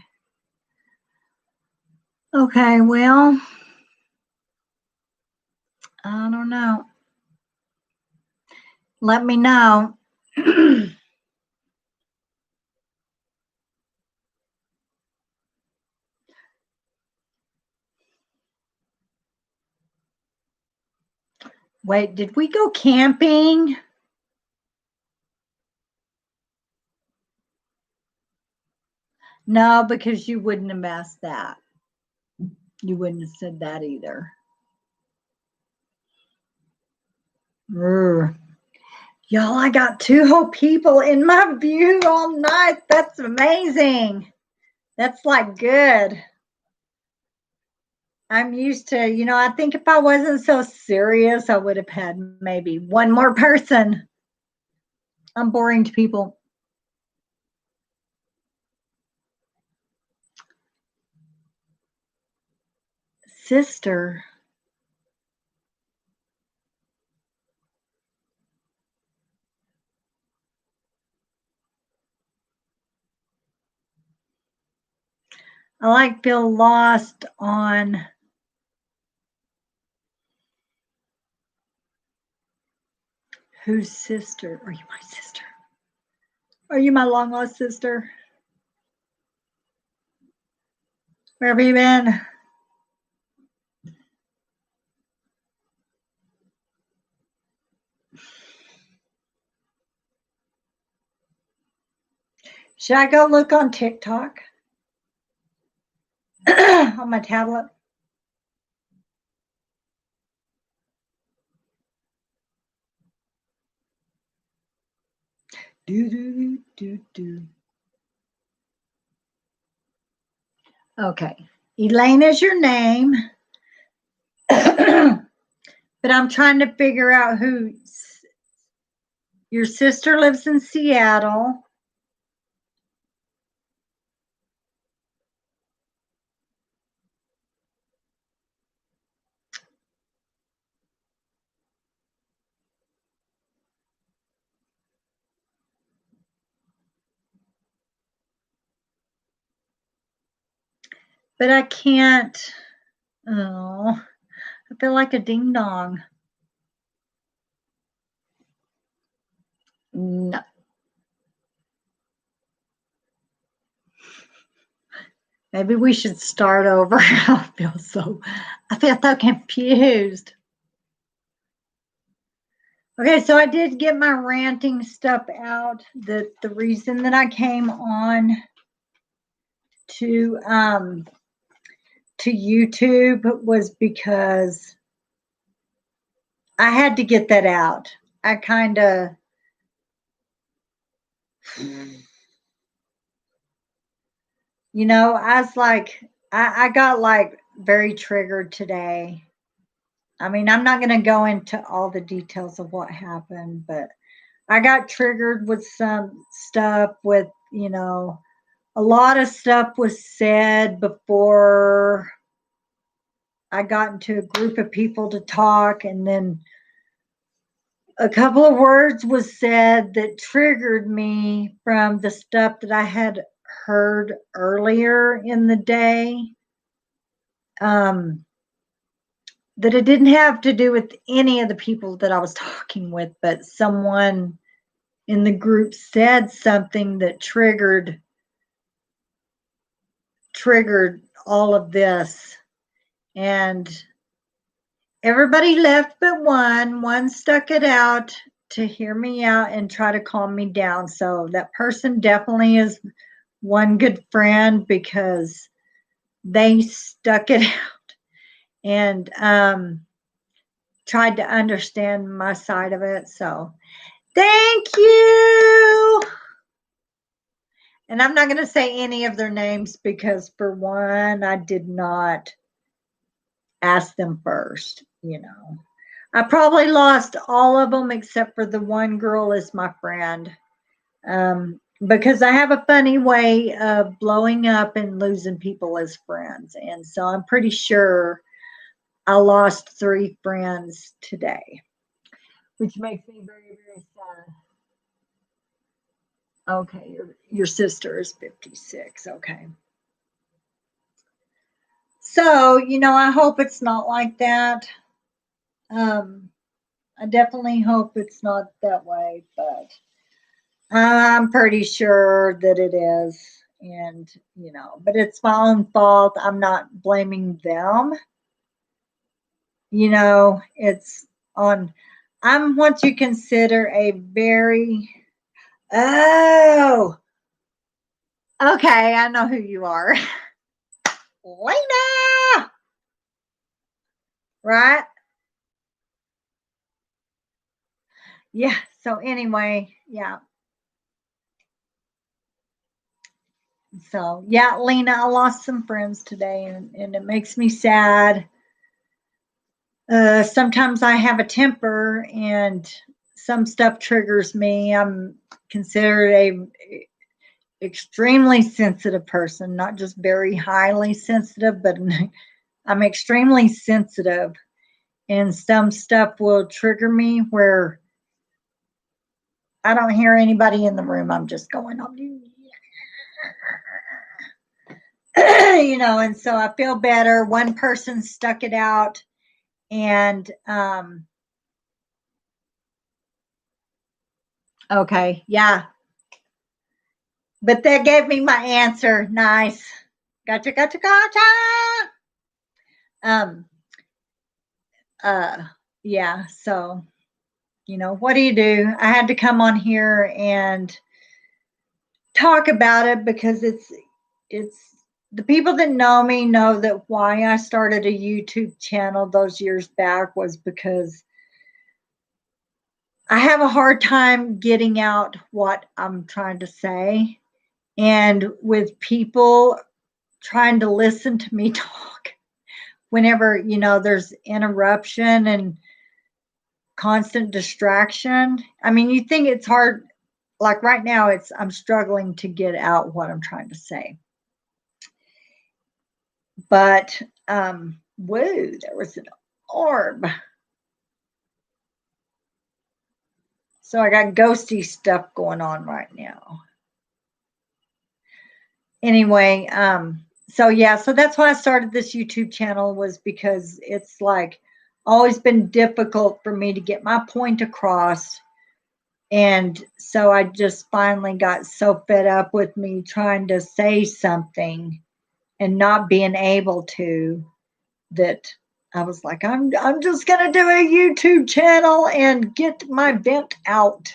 Speaker 1: Okay, well, I don't know. Let me know. Wait, did we go camping? No, because you wouldn't have asked that. You wouldn't have said that either. Urgh. Y'all, I got 2 whole people in my view all night. That's amazing. That's like good. I'm used to, I think if I wasn't so serious, I would have had maybe one more person. I'm boring to people. Sister. I like feel lost on whose sister? Are you my sister? Are you my long lost sister? Where have you been? Should I go look on TikTok on my tablet? Do, do, do, do. Okay. Elaine is your name. But I'm trying to figure out who. Your sister lives in Seattle. But I can't. Oh, I feel like a ding dong. No. Maybe we should start over. I feel so confused. Okay, so I did get my ranting stuff out. The reason that I came on to YouTube was because I had to get that out. I kind of I was like, I got like very triggered today. I mean, I'm not going to go into all the details of what happened, but I got triggered with some stuff with, a lot of stuff was said before I got into a group of people to talk, and then a couple of words was said that triggered me from the stuff that I had heard earlier in the day. That it didn't have to do with any of the people that I was talking with, but someone in the group said something that triggered all of this. And everybody left but one. One stuck it out to hear me out and try to calm me down. So that person definitely is one good friend because they stuck it out and tried to understand my side of it. So thank you. And I'm not going to say any of their names because, for one, I did not ask them first. I probably lost all of them except for the one girl is my friend. Because I have a funny way of blowing up and losing people as friends. And so I'm pretty sure I lost 3 friends today, which makes me very, very sad. Okay, your sister is 56. Okay. So, I hope it's not like that. I definitely hope it's not that way, but I'm pretty sure that it is. And, but it's my own fault. I'm not blaming them. It's on, I'm what you consider a very, oh, okay, I know who you are. Lena! Right? Yeah. So anyway, yeah. So yeah, Lena, I lost some friends today, and it makes me sad. Sometimes I have a temper, and some stuff triggers me. I'm considered a extremely sensitive person, not just very highly sensitive, but I'm extremely sensitive, and some stuff will trigger me where I don't hear anybody in the room. I'm just going on, and so I feel better. One person stuck it out, and okay, yeah, but that gave me my answer. Nice, gotcha, gotcha, gotcha. Um, uh, yeah. So, what do you do? I had to come on here and talk about it because it's the people that know me know that why I started a YouTube channel those years back was because I have a hard time getting out what I'm trying to say. And with people trying to listen to me talk whenever, there's interruption and constant distraction. I mean, you think it's hard. Like right now, I'm struggling to get out what I'm trying to say. But whoa, there was an orb. So I got ghosty stuff going on right now. Anyway, so yeah, so that's why I started this YouTube channel was because it's like always been difficult for me to get my point across. And so I just finally got so fed up with me trying to say something and not being able to that I was like, I'm just gonna do a YouTube channel and get my vent out,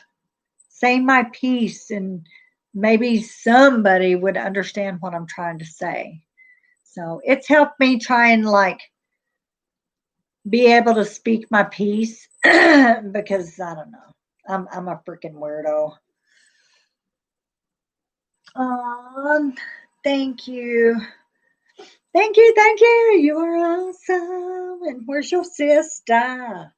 Speaker 1: say my piece, and maybe somebody would understand what I'm trying to say. So it's helped me try and like be able to speak my piece because I don't know. I'm a freaking weirdo. Oh, thank you. Thank you, thank you. You're awesome. And where's your sister?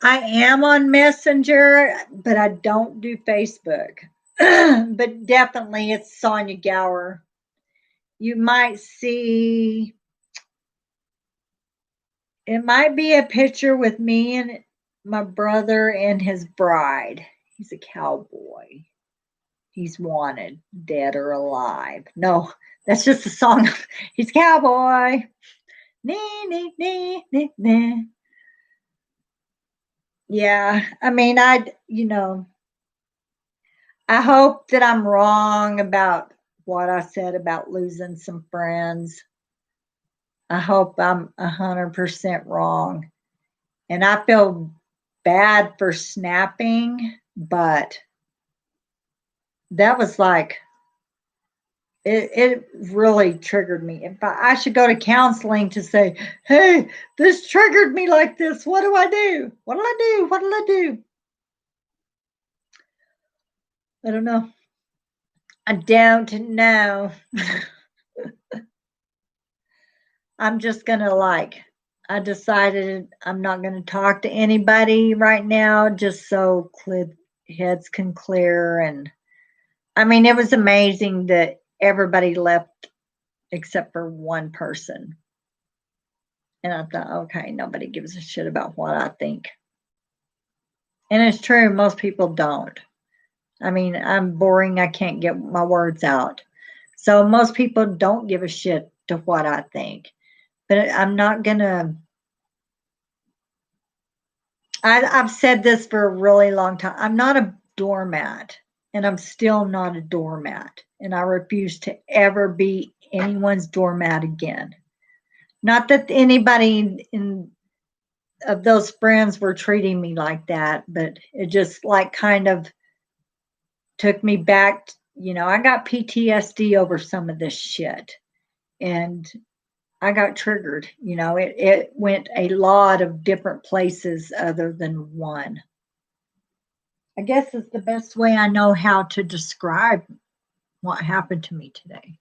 Speaker 1: I am on Messenger, but I don't do Facebook. But definitely it's Sonia Gower. You might see, it might be a picture with me and my brother and his bride. He's a cowboy. He's wanted, dead or alive. No, that's just a song. He's cowboy. Nee, nee, nee, nee, nee. Yeah, I mean, I hope that I'm wrong about what I said about losing some friends. I hope I'm 100% wrong. And I feel bad for snapping, but that was like, it really triggered me. If I should go to counseling to say, hey, this triggered me like this. What do I do? What do I do? What do I do? I don't know. I don't know. I'm just going to I decided I'm not going to talk to anybody right now just so heads can clear. And I mean, it was amazing that everybody left except for one person. And I thought, okay, nobody gives a shit about what I think. And it's true, most people don't. I mean, I'm boring, I can't get my words out. So most people don't give a shit to what I think. But I'm not gonna. I've said this for a really long time. I'm not a doormat, and I'm still not a doormat. And I refuse to ever be anyone's doormat again. Not that anybody in of those friends were treating me like that, but it just like kind of took me back. I got PTSD over some of this shit, and I got triggered. It went a lot of different places other than one. I guess is the best way I know how to describe what happened to me today.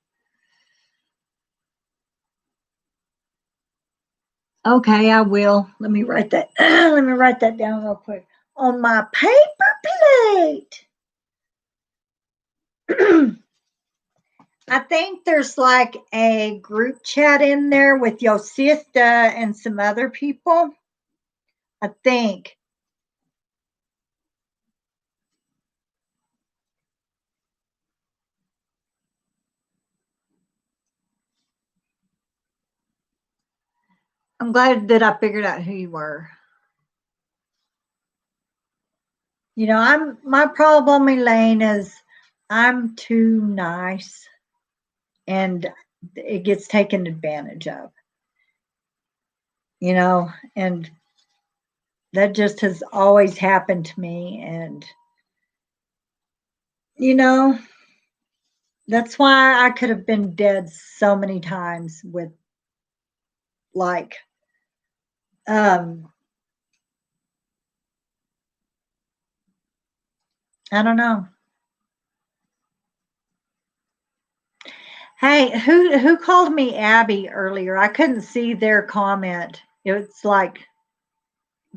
Speaker 1: Okay, I will. Let me write that. Let me write that down real quick on my paper plate. I think there's like a group chat in there with your sister and some other people. I think. I'm glad that I figured out who you were. I'm my problem, Elaine, is I'm too nice and it gets taken advantage of. And That just has always happened to me. And, you know, that's why I could have been dead so many times with like, um, I don't know. Hey, who called me Abby earlier? I couldn't see their comment. It's like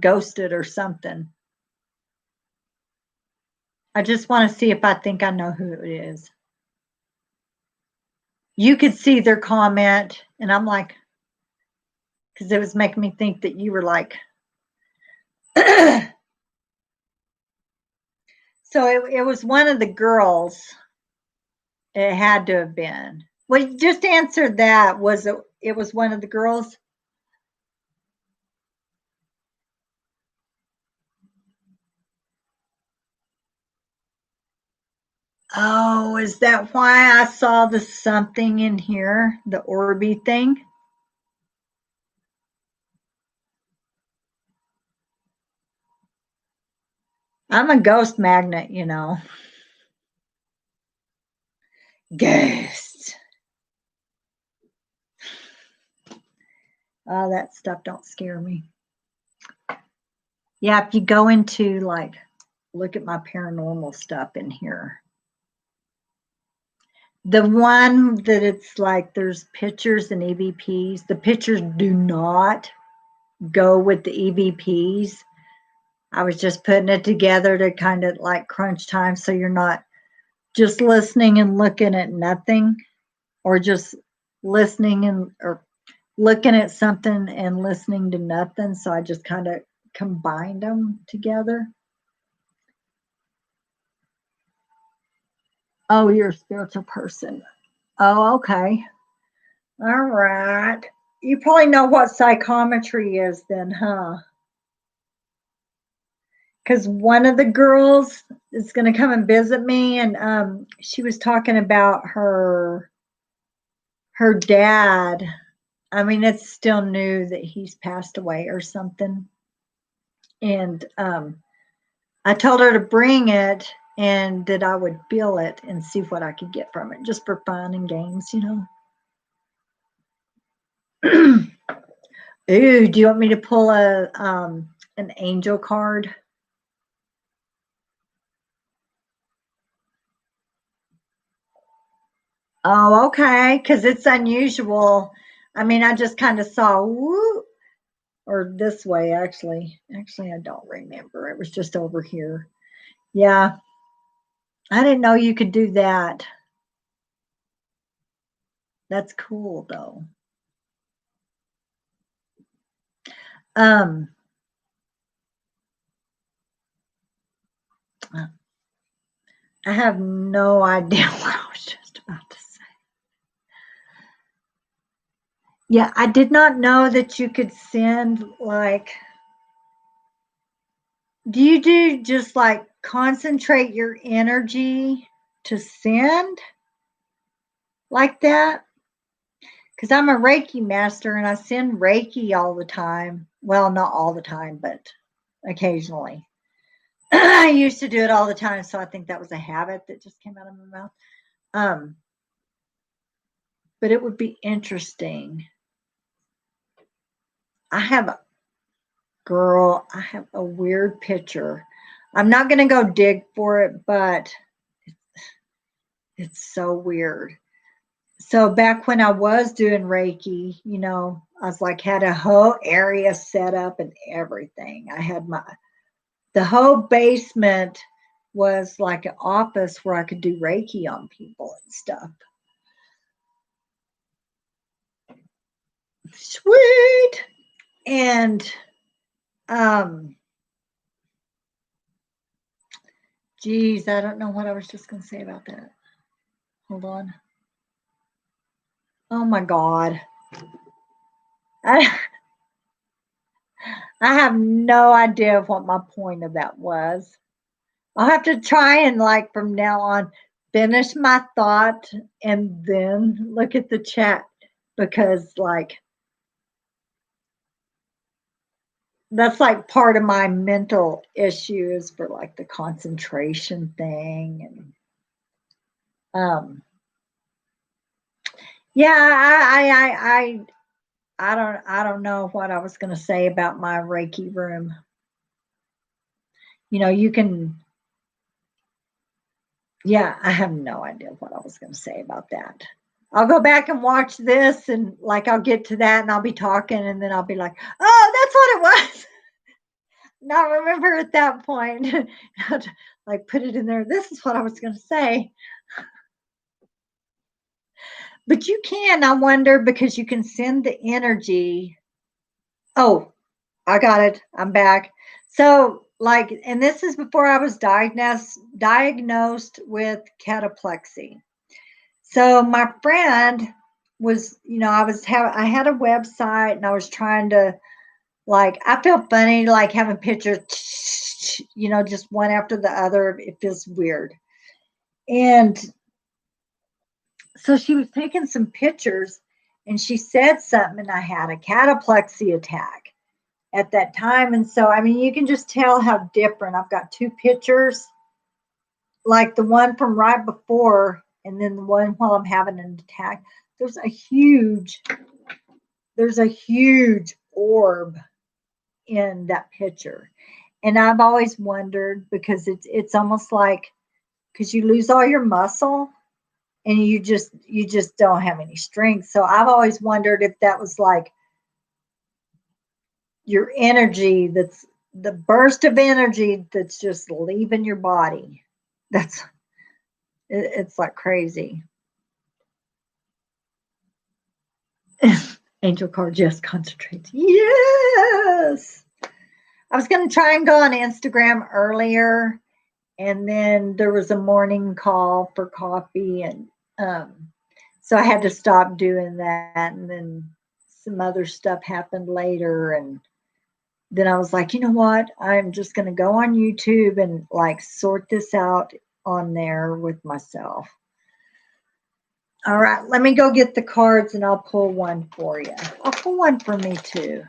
Speaker 1: ghosted or something. I just want to see if I think I know who it is. You could see their comment, and I'm like, because it was making me think that you were like, so it was one of the girls. It had to have been. Well, you just answered that. Was it? It was one of the girls. Oh, is that why I saw the something in here, the Orby thing? I'm a ghost magnet, you know. Ghosts. Oh, that stuff don't scare me. Yeah, if you go into like, look at my paranormal stuff in here. The one that it's like there's pictures and EVPs. The pictures do not go with the EVPs. I was just putting it together to kind of like crunch time so you're not just listening and looking at nothing, or just listening and or looking at something and listening to nothing. So I just kind of combined them together. Oh, you're a spiritual person. Oh, okay. All right. You probably know what psychometry is then, huh? Because one of the girls is going to come and visit me, and she was talking about her dad. I mean, it's still new that he's passed away or something. And I told her to bring it and that I would feel it and see what I could get from it, just for fun and games, you know. Ooh, do you want me to pull a an angel card? Oh, okay, because it's unusual. I mean, I just kind of saw woo, or this way actually. Actually, I don't remember. It was just over here. Yeah, I didn't know you could do that. That's cool though. Um, I have no idea what I was just about to say. Yeah, I did not know that you could send like, do you do just like concentrate your energy to send like that? Because I'm a Reiki master and I send Reiki all the time. Well, not all the time, but occasionally. I used to do it all the time, so I think that was a habit that just came out of my mouth. Um, but it would be interesting. I have a girl, I have a weird picture. I'm not going to go dig for it, but it's so weird. So back when I was doing Reiki, you know, I was like had a whole area set up and everything. I had my the whole basement was like an office where I could do Reiki on people and stuff. Sweet. And um geez, I don't know what I was just gonna say about that. Hold on. Oh my god. I I have no idea what my point of that was. I'll have to try and like from now on finish my thought and then look at the chat because like That's like part of my mental issues for like the concentration thing. And yeah, I don't know what I was going to say about my Reiki room. You can. Yeah, I have no idea what I was going to say about that. I'll go back and watch this, and like I'll get to that, and I'll be talking, and then I'll be like, "Oh, that's what it was." Not remember at that point. Like put it in there. This is what I was going to say. But you can, I wonder, because you can send the energy. Oh, I got it. I'm back. So, like, and this is before I was diagnosed with cataplexy. So my friend was, I had a website and I was trying to, like, I feel funny like having pictures, just one after the other. It feels weird. And so she was taking some pictures and she said something, and I had a cataplexy attack at that time. And so, I mean, you can just tell how different. I've got two pictures, like the one from right before and then the one while I'm having an attack. There's a huge there's a huge orb in that picture. And I've always wondered, because it's almost like, because you lose all your muscle and you just don't have any strength. So I've always wondered if that was like your energy, that's the burst of energy that's just leaving your body. That's it's like crazy. Angel card just concentrates. Yes. I was going to try and go on Instagram earlier, and then there was a morning call for coffee, and so I had to stop doing that. And then some other stuff happened later, and then I was like, you know what? I'm just going to go on YouTube and like sort this out on there with myself. All right, let me go get the cards and I'll pull one for you. I'll pull one for me too.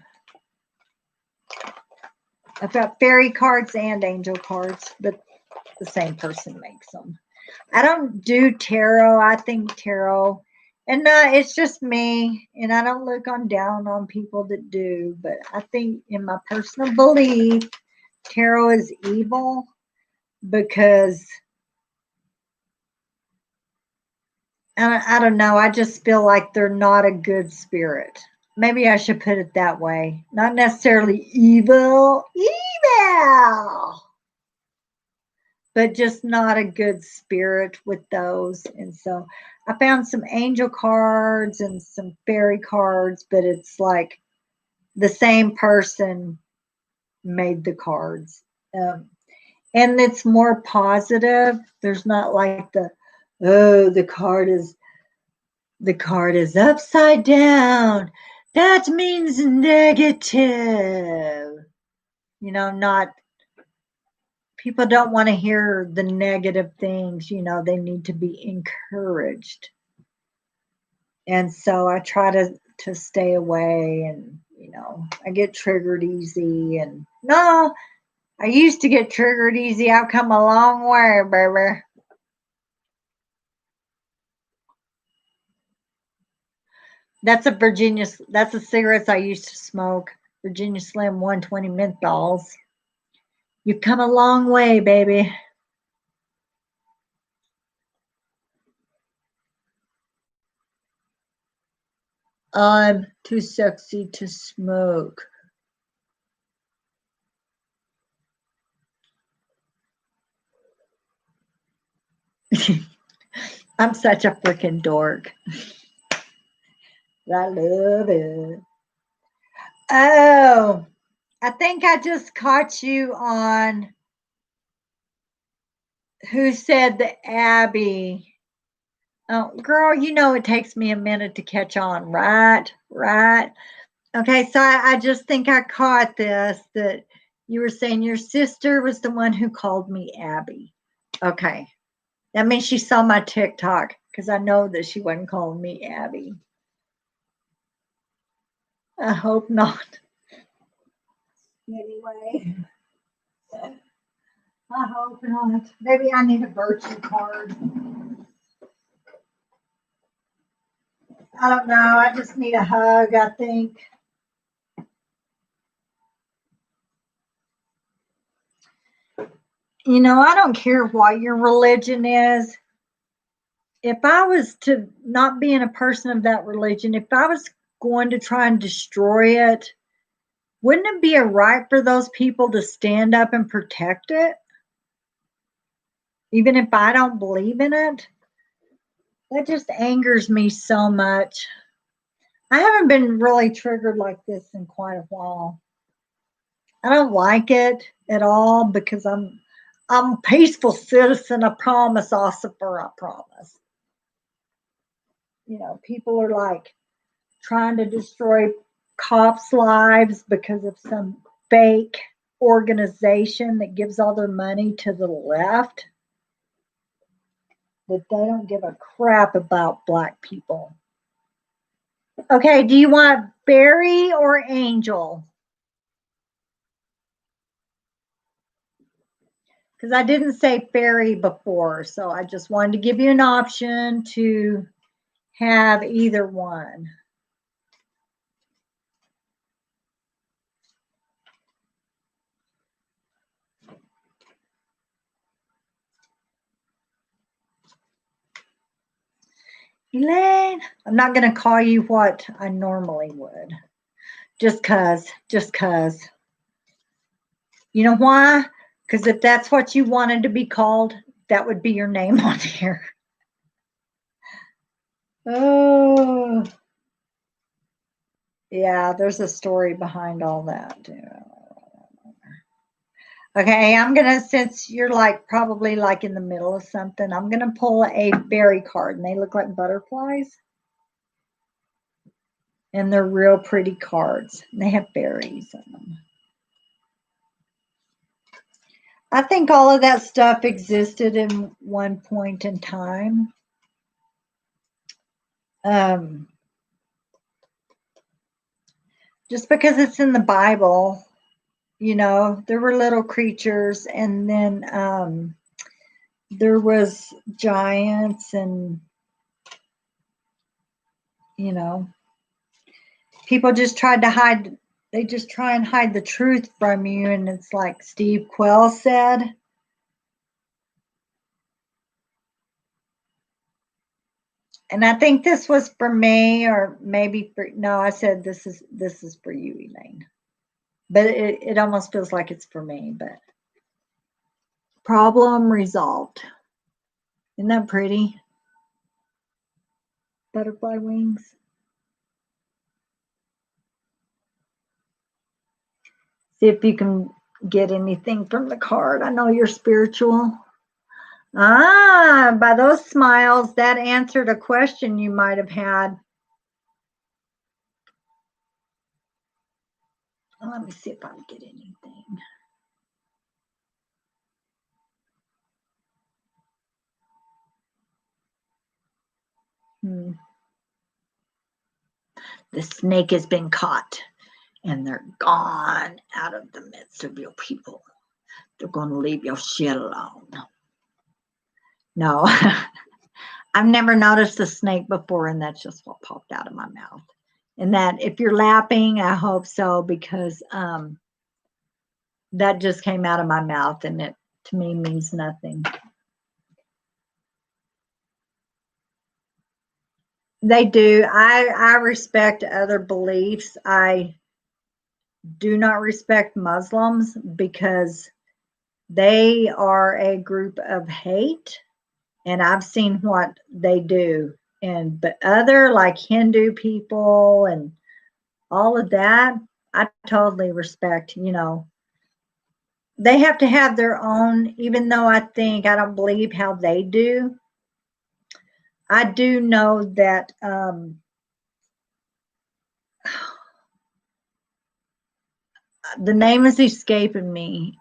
Speaker 1: I've got fairy cards and angel cards, but the same person makes them. I don't do tarot. I think tarot, and it's just me, and I don't look on down on people that do, but I think, in my personal belief, tarot is evil because I don't know. I just feel like they're not a good spirit. Maybe I should put it that way. Not necessarily evil, but just not a good spirit with those. And so I found some angel cards and some fairy cards, but it's like the same person made the cards. Um, and it's more positive. There's not like oh, the card is upside down. That means negative. Not, people don't want to hear the negative things. They need to be encouraged. And so I try to stay away, and I get triggered easy. And no, I used to get triggered easy. I've come a long way, baby. That's the cigarettes I used to smoke. Virginia Slim 120 menthols. You've come a long way, baby. I'm too sexy to smoke. I'm such a freaking dork. I love it. Oh, I think I just caught you on who said the Abby. Oh, girl, it takes me a minute to catch on, right? Right. Okay, so I just think I caught this, that you were saying your sister was the one who called me Abby. Okay. That means she saw my TikTok, because I know that she wasn't calling me Abby. I hope not. Anyway, I hope not. Maybe I need a virtue card. I don't know. I just need a hug, I think. I don't care what your religion is. If I was to not being a person of that religion, if I was going to try and destroy it, wouldn't it be a right for those people to stand up and protect it? Even if I don't believe in it? That just angers me so much. I haven't been really triggered like this in quite a while. I don't like it at all because I'm a peaceful citizen. I promise, Ossifer, I promise. People are like trying to destroy cops' lives because of some fake organization that gives all their money to the left. That they don't give a crap about black people. Okay, do you want Barry or Angel? Because I didn't say Barry before, so I just wanted to give you an option to have either one. Elaine, I'm not going to call you what I normally would. Just cause. You know why? Because if that's what you wanted to be called, that would be your name on here. Oh, yeah, there's a story behind all that, too. Okay, I'm gonna, since you're like probably like in the middle of something, I'm gonna pull a fairy card, and they look like butterflies. And they're real pretty cards. They have berries in them. I think all of that stuff existed in one point in time. Just because it's in the Bible, there were little creatures, and then there was giants, and people just tried to hide. They just try and hide the truth from you, and it's like Steve Quell said. And I think this was for me, or maybe for, no, I said this is for you, Elaine. But it almost feels like it's for me, but problem resolved. Isn't that pretty? Butterfly wings. See if you can get anything from the card. I know you're spiritual. By those smiles, that answered a question you might have had. Let me see if I can get anything. The snake has been caught, and they're gone out of the midst of your people. They're going to leave your shit alone. No, I've never noticed a snake before, and that's just what popped out of my mouth. And that, if you're laughing, I hope so, because that just came out of my mouth, and it to me means nothing. They do. I respect other beliefs. I do not respect Muslims because they are a group of hate, and I've seen what they do. But other, like Hindu people and all of that, I totally respect. They have to have their own, even though I don't believe how they do. I do know that the name is escaping me.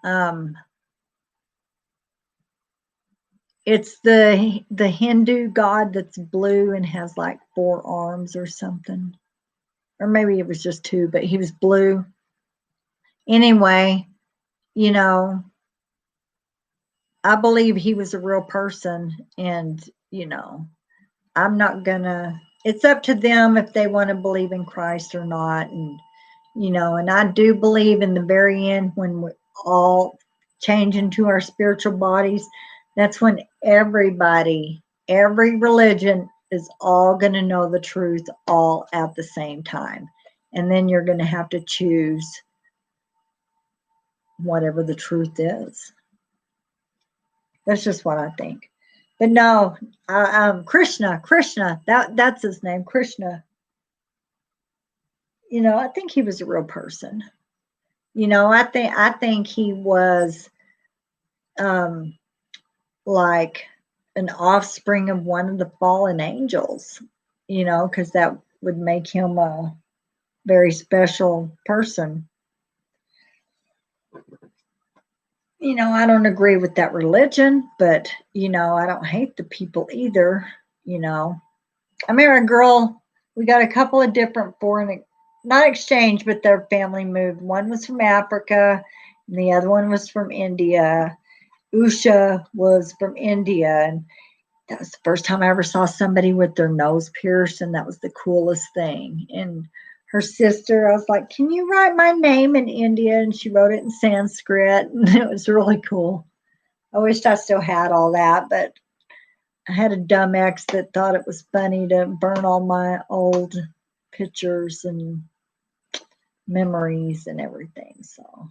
Speaker 1: It's the Hindu god that's blue and has like 4 arms or something. Or maybe it was just 2, but he was blue. Anyway, you know, I believe he was a real person, and, I'm not gonna it's up to them if they want to believe in Christ or not. And I do believe in the very end, when we all change into our spiritual bodies, that's when every religion is all going to know the truth all at the same time. And then you're going to have to choose whatever the truth is. That's just what I think. But no, Krishna, that's his name, Krishna. I think he was a real person. I think he was um like an offspring of one of the fallen angels, because that would make him a very special person. I don't agree with that religion, but I don't hate the people either. you know I married a girl. We got a couple of different foreign, not exchange, but their family moved. One was from Africa, and the other one was from India. Usha was from India, and that was the first time I ever saw somebody with their nose pierced, and that was the coolest thing. And her sister, I was like, "Can you write my name in India?" And she wrote it in Sanskrit, and it was really cool. I wished I still had all that, but I had a dumb ex that thought it was funny to burn all my old pictures and memories and everything. So,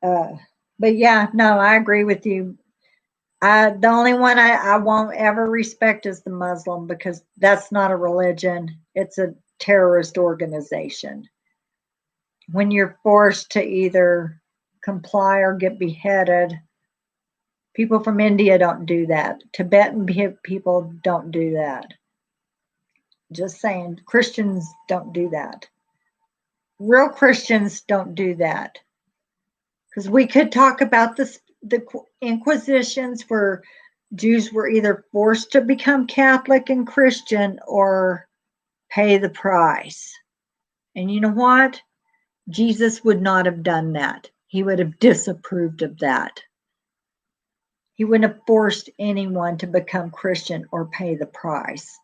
Speaker 1: uh, but yeah, no, I agree with you. The only one I won't ever respect is the Muslim, because that's not a religion. It's a terrorist organization. When you're forced to either comply or get beheaded, people from India don't do that. Tibetan people don't do that. Just saying, Christians don't do that. Real Christians don't do that. Because we could talk about the Inquisitions, where Jews were either forced to become Catholic and Christian or pay the price. And you know what? Jesus would not have done that. He would have disapproved of that. He wouldn't have forced anyone to become Christian or pay the price.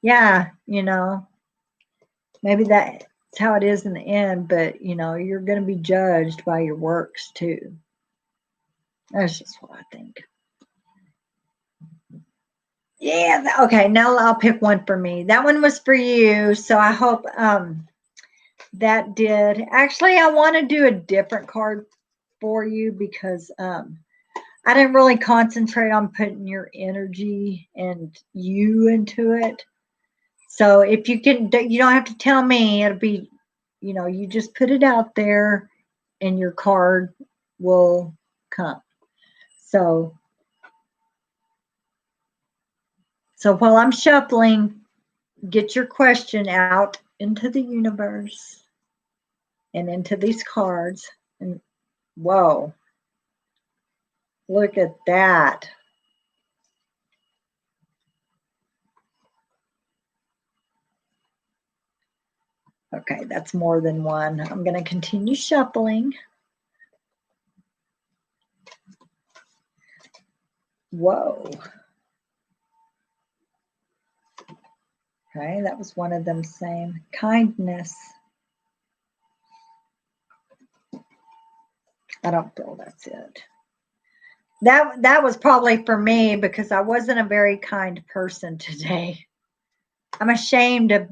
Speaker 1: Yeah, maybe that's how it is in the end, but you're going to be judged by your works too. That's just what I think. Yeah, okay, now I'll pick one for me. That one was for you, so I hope that did. Actually, I want to do a different card for you, because I didn't really concentrate on putting your energy and you into it. So if you don't have to tell me. It'll be, you just put it out there, and your card will come. So while I'm shuffling, get your question out into the universe and into these cards. And whoa, look at that. Okay, that's more than one. I'm going to continue shuffling. Whoa. Okay, that was one of them saying kindness. I don't feel that's it. That was probably for me, because I wasn't a very kind person today. I'm ashamed of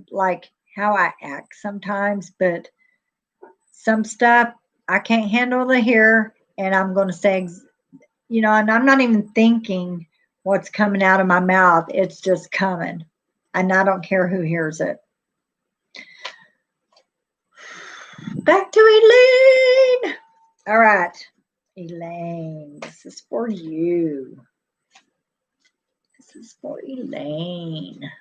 Speaker 1: how I act sometimes, but some stuff I can't handle to hear, and I'm going to say, and I'm not even thinking what's coming out of my mouth. It's just coming, and I don't care who hears it. Back to Elaine. All right, Elaine, this is for you. This is for Elaine.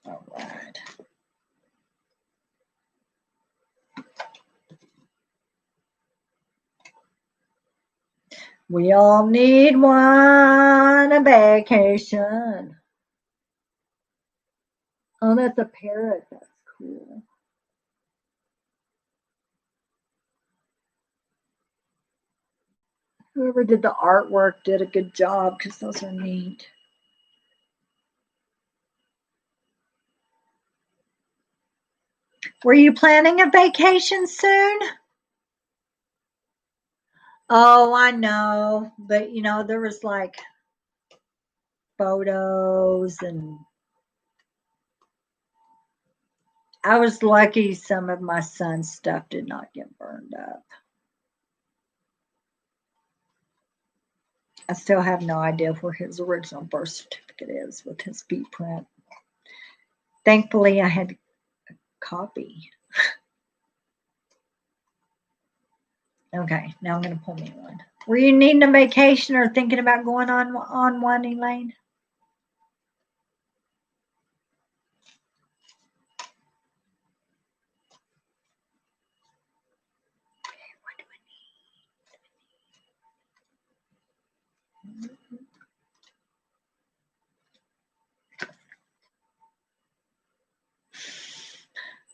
Speaker 1: All right. We all need one a vacation. Oh, that's a parrot. That's cool. Whoever did the artwork did a good job because those are neat. Were you planning a vacation soon? Oh, I know. But, there was like photos, and I was lucky some of my son's stuff did not get burned up. I still have no idea where his original birth certificate is with his feet print. Thankfully, I had a copy. Okay, now I'm going to pull me one. Were you needing a vacation or thinking about going on one, Elaine?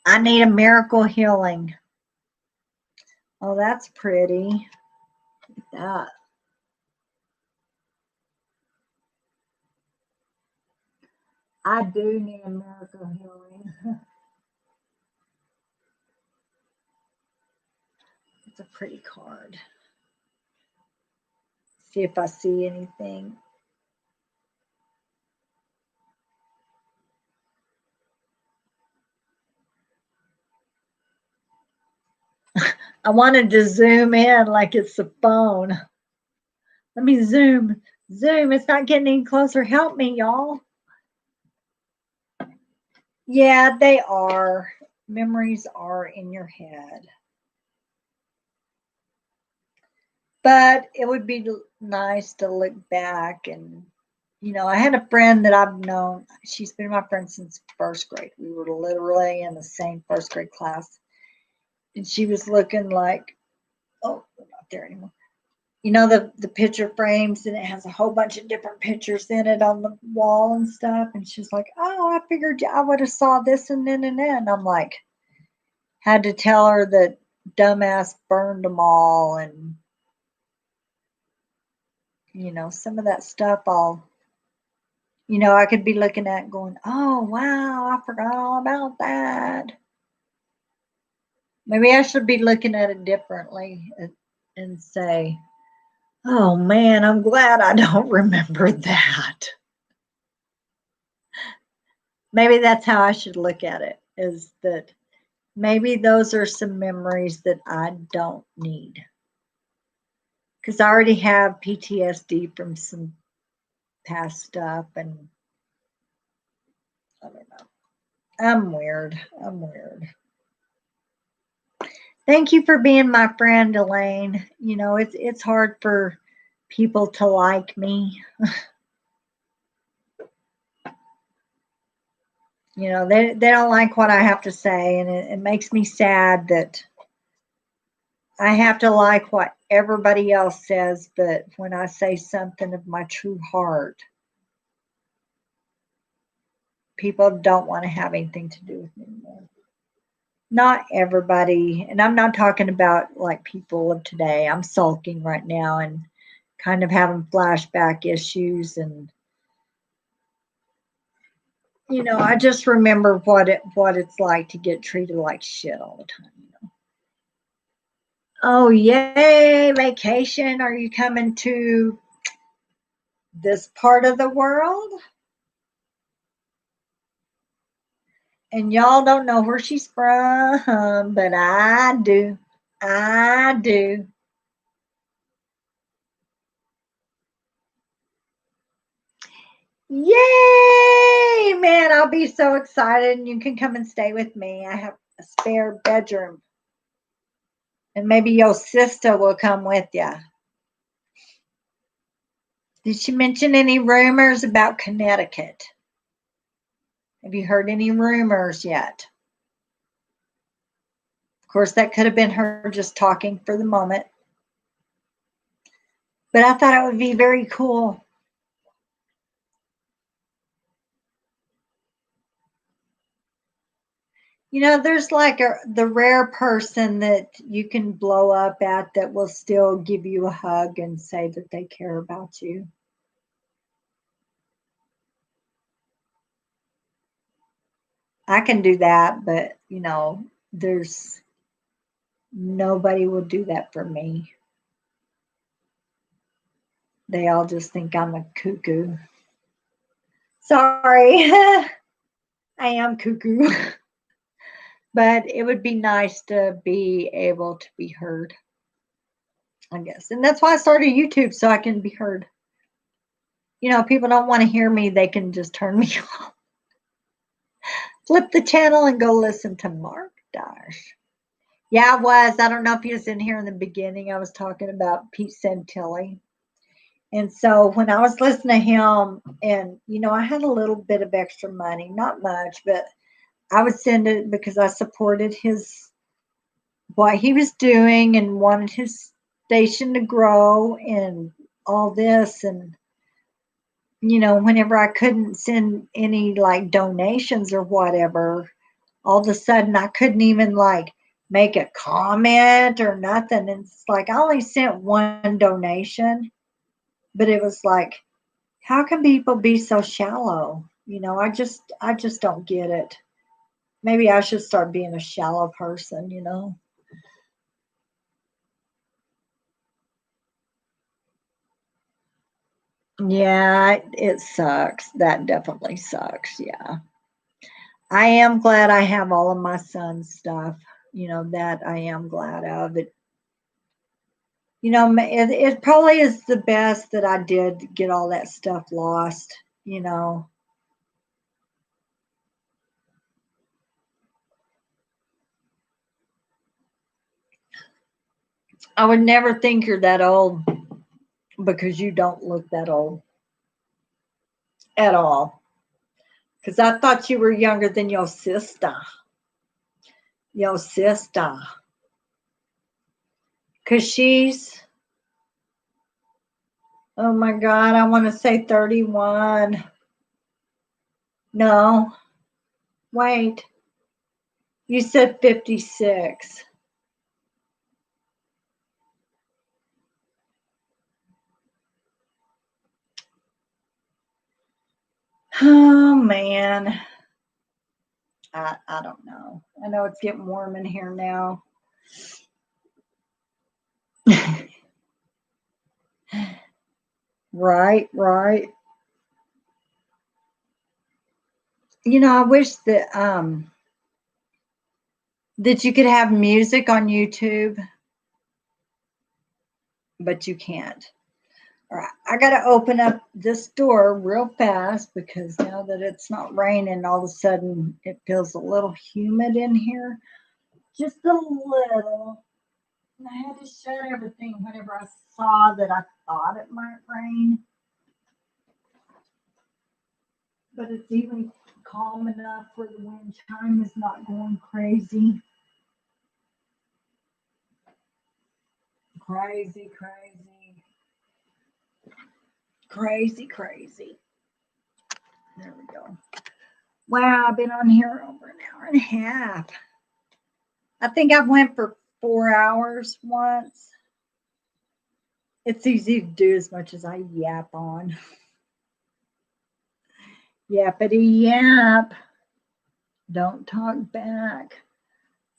Speaker 1: I need a miracle healing. Oh, that's pretty. Look at that. I do need a miracle healing. It's a pretty card. See if I see anything. I wanted to zoom in like it's the phone. Let me zoom. Zoom. It's not getting any closer. Help me, y'all. Yeah, they are. Memories are in your head. But it would be nice to look back and, I had a friend that I've known. She's been my friend since first grade. We were literally in the same first grade class. And she was looking like, oh, we're not there anymore. The picture frames, and it has a whole bunch of different pictures in it on the wall and stuff. And she's like, oh, I figured I would have saw this and then and then. And I'm like, had to tell her that dumbass burned them all. And, some of that stuff I could be looking at going, oh, wow, I forgot all about that. Maybe I should be looking at it differently and say, oh, man, I'm glad I don't remember that. Maybe that's how I should look at it, is that maybe those are some memories that I don't need. Because I already have PTSD from some past stuff, and I don't know. I'm weird. Thank you for being my friend, Elaine. It's hard for people to like me. They don't like what I have to say, and it makes me sad that I have to like what everybody else says, but when I say something of my true heart, people don't want to have anything to do with me anymore. Not everybody, and I'm not talking about like people of today. I'm sulking right now and kind of having flashback issues, and I just remember what it's like to get treated like shit all the time. Oh, yay, vacation. Are you coming to this part of the world? And y'all don't know where she's from, but I do. I do. Yay, man. I'll be so excited. And you can come and stay with me. I have a spare bedroom. And maybe your sister will come with you. Did she mention any rumors about Connecticut? Have you heard any rumors yet? Of course, that could have been her just talking for the moment. But I thought it would be very cool. There's like the rare person that you can blow up at that will still give you a hug and say that they care about you. I can do that, but there's nobody will do that for me. They all just think I'm a cuckoo. Sorry, I am cuckoo. But it would be nice to be able to be heard, I guess. And that's why I started YouTube, so I can be heard. People don't want to hear me, they can just turn me off. Flip the channel and go listen to Mark Dash. Yeah, I was. I don't know if he was in here in the beginning. I was talking about Pete Santilli. And so when I was listening to him, and I had a little bit of extra money, not much, but I would send it because I supported what he was doing and wanted his station to grow and all this. And whenever I couldn't send any like donations or whatever, all of a sudden I couldn't even like make a comment or nothing. And it's like I only sent one donation, but it was like, how can people be so shallow? I just don't get it. Maybe I should start being a shallow person. Yeah, it sucks. That definitely sucks. Yeah. I am glad I have all of my son's stuff, that I am glad of. It probably is the best that I did get all that stuff lost, you know. I would never think you're that old because you don't look that old at all. Because I thought you were younger than your sister. Your sister. Because oh my God, I want to say 31. No, wait. You said 56. Oh man. I don't know. I know it's getting warm in here now. Right, right. I wish that you could have music on YouTube, but you can't. All right, I got to open up this door real fast because now that it's not raining, all of a sudden it feels a little humid in here. Just a little. And I had to shut everything whenever I saw that I thought it might rain. But it's even calm enough where the wind chime is not going crazy. Crazy, crazy, crazy, crazy. There we go. Wow, I've been on here over an hour and a half. I think I went for 4 hours once. It's easy to do as much as I yap on. Yappity yap. Don't talk back.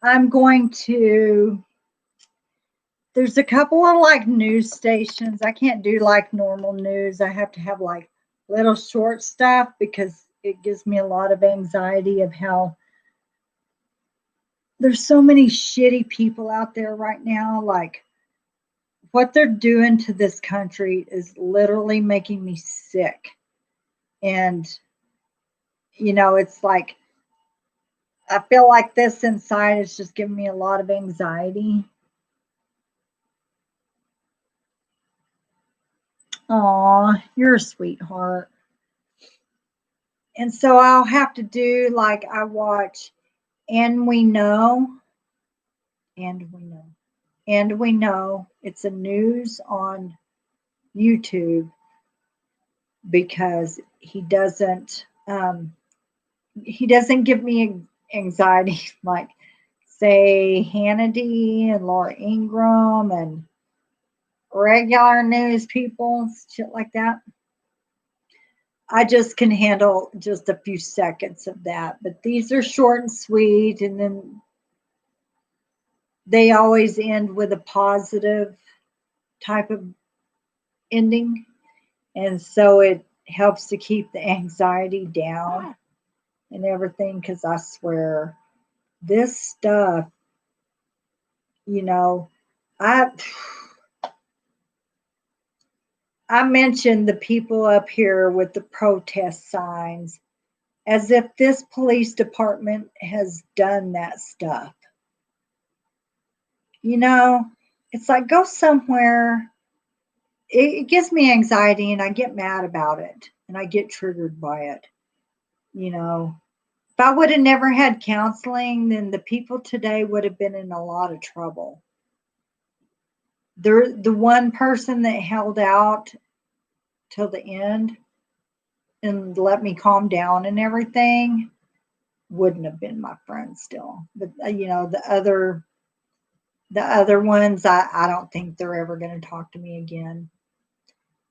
Speaker 1: I'm going to. There's a couple of like news stations. I can't do like normal news. I have to have like little short stuff because it gives me a lot of anxiety of how there's so many shitty people out there right now. Like what they're doing to this country is literally making me sick. And, it's like I feel like this inside is just giving me a lot of anxiety. Aw, you're a sweetheart. And so I'll have to do like I watch And We Know, and We Know, and We Know. It's a news on YouTube because he doesn't give me anxiety, like say Hannity and Laura Ingraham and regular news people, shit like that. I just can handle just a few seconds of that. But these are short and sweet, and then they always end with a positive type of ending. And so it helps to keep the anxiety down and everything. Because I swear, this stuff, you know, I I mentioned the people up here with the protest signs as if this police department has done that stuff. You know, it's like go somewhere. It gives me anxiety and I get mad about it and I get triggered by it. You know, if I would have never had counseling, then the people today would have been in a lot of trouble. The one person that held out till the end and let me calm down and everything wouldn't have been my friend still. But you know, the other ones, I don't think they're ever going to talk to me again.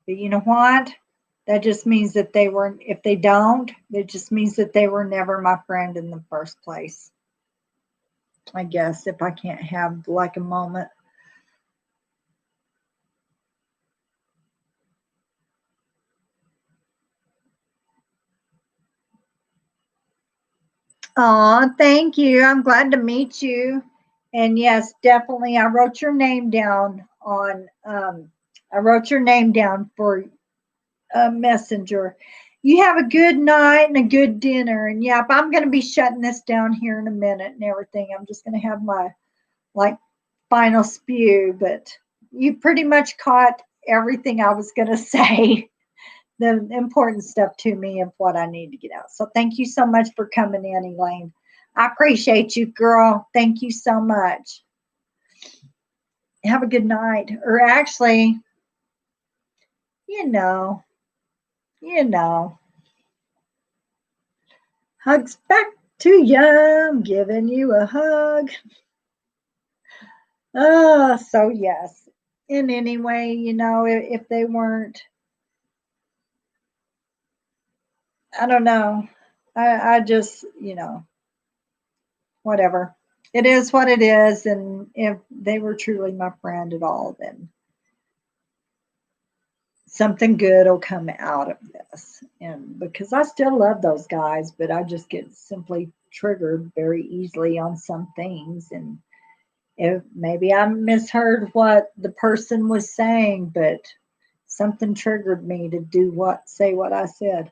Speaker 1: But you know what? That just means that they were, if they don't, it just means that they were never my friend in the first place. I guess if I can't have like a moment. Oh, thank you. I'm glad to meet you. And yes, definitely, I wrote your name down for a messenger. You have a good night and a good dinner. And yep, I'm going to be shutting this down here in a minute and everything. I'm just going to have my like final spew, but you pretty much caught everything I was going to say, the important stuff to me of what I need to get out. So thank you so much for coming in, Elaine. I appreciate you, girl. Thank you so much. Have a good night. Or actually, you know, you know. Hugs back to you. I'm giving you a hug. Oh, so yes. In any way, you know, if they weren't, I don't know. I just, you know, whatever. It is what it is. And if they were truly my friend at all, then something good will come out of this. And because I still love those guys, but I just get simply triggered very easily on some things. And if maybe I misheard what the person was saying, but something triggered me to say what I said.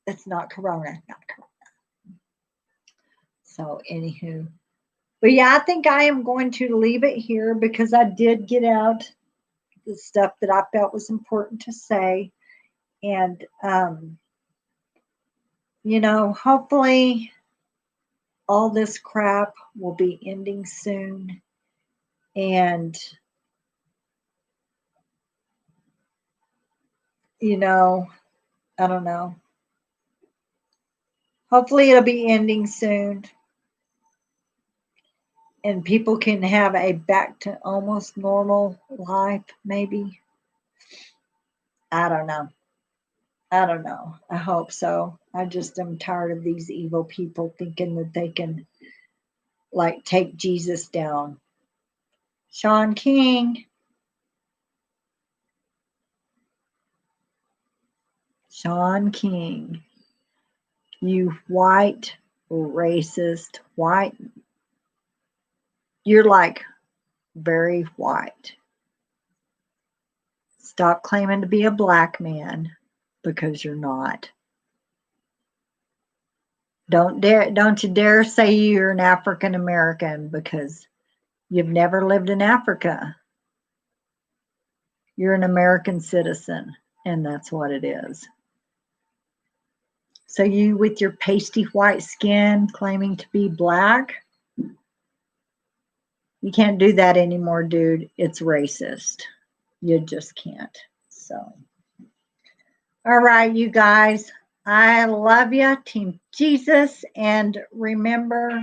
Speaker 1: It's not corona, not corona. So, anywho, but yeah, I think I am going to leave it here because I did get out the stuff that I felt was important to say. And, you know, hopefully all this crap will be ending soon. And, you know, I don't know. Hopefully it'll be ending soon and people can have a back to almost normal life, maybe. I don't know. I don't know. I hope so. I just am tired of these evil people thinking that they can like take Jesus down. Shaun King. Shaun King. You white racist white. You're like very white. Stop claiming to be a black man because you're not. Don't you dare say you're an African American because you've never lived in Africa. You're an American citizen, and that's what it is. So you with your pasty white skin claiming to be black, you can't do that anymore, dude. It's racist. You just can't. So, all right, you guys, I love you, Team Jesus. And remember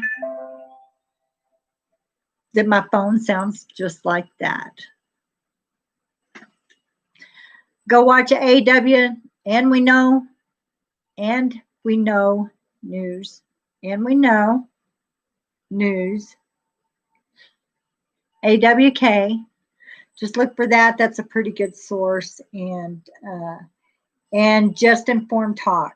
Speaker 1: that my phone sounds just like that. Go watch AW, and we know news, and we know news. AWK. Just look for that. That's a pretty good source. And Just Informed Talk.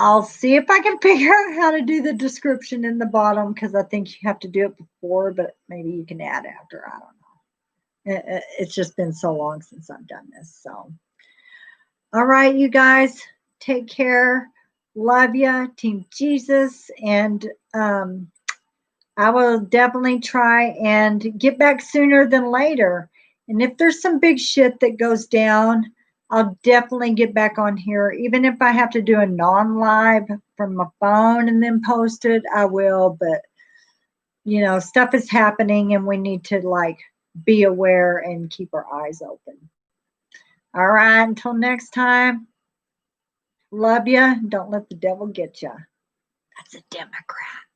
Speaker 1: I'll see if I can figure out how to do the description in the bottom, because I think you have to do it before, but maybe you can add after. I don't know. It's just been so long since I've done this. So, all right, you guys, take care. Love you, Team Jesus. And I will definitely try and get back sooner than later. And if there's some big shit that goes down, I'll definitely get back on here. Even if I have to do a non-live from my phone and then post it, I will. But, you know, stuff is happening and we need to like be aware and keep our eyes open. All right, until next time, love you. Don't let the devil get you. That's a Democrat.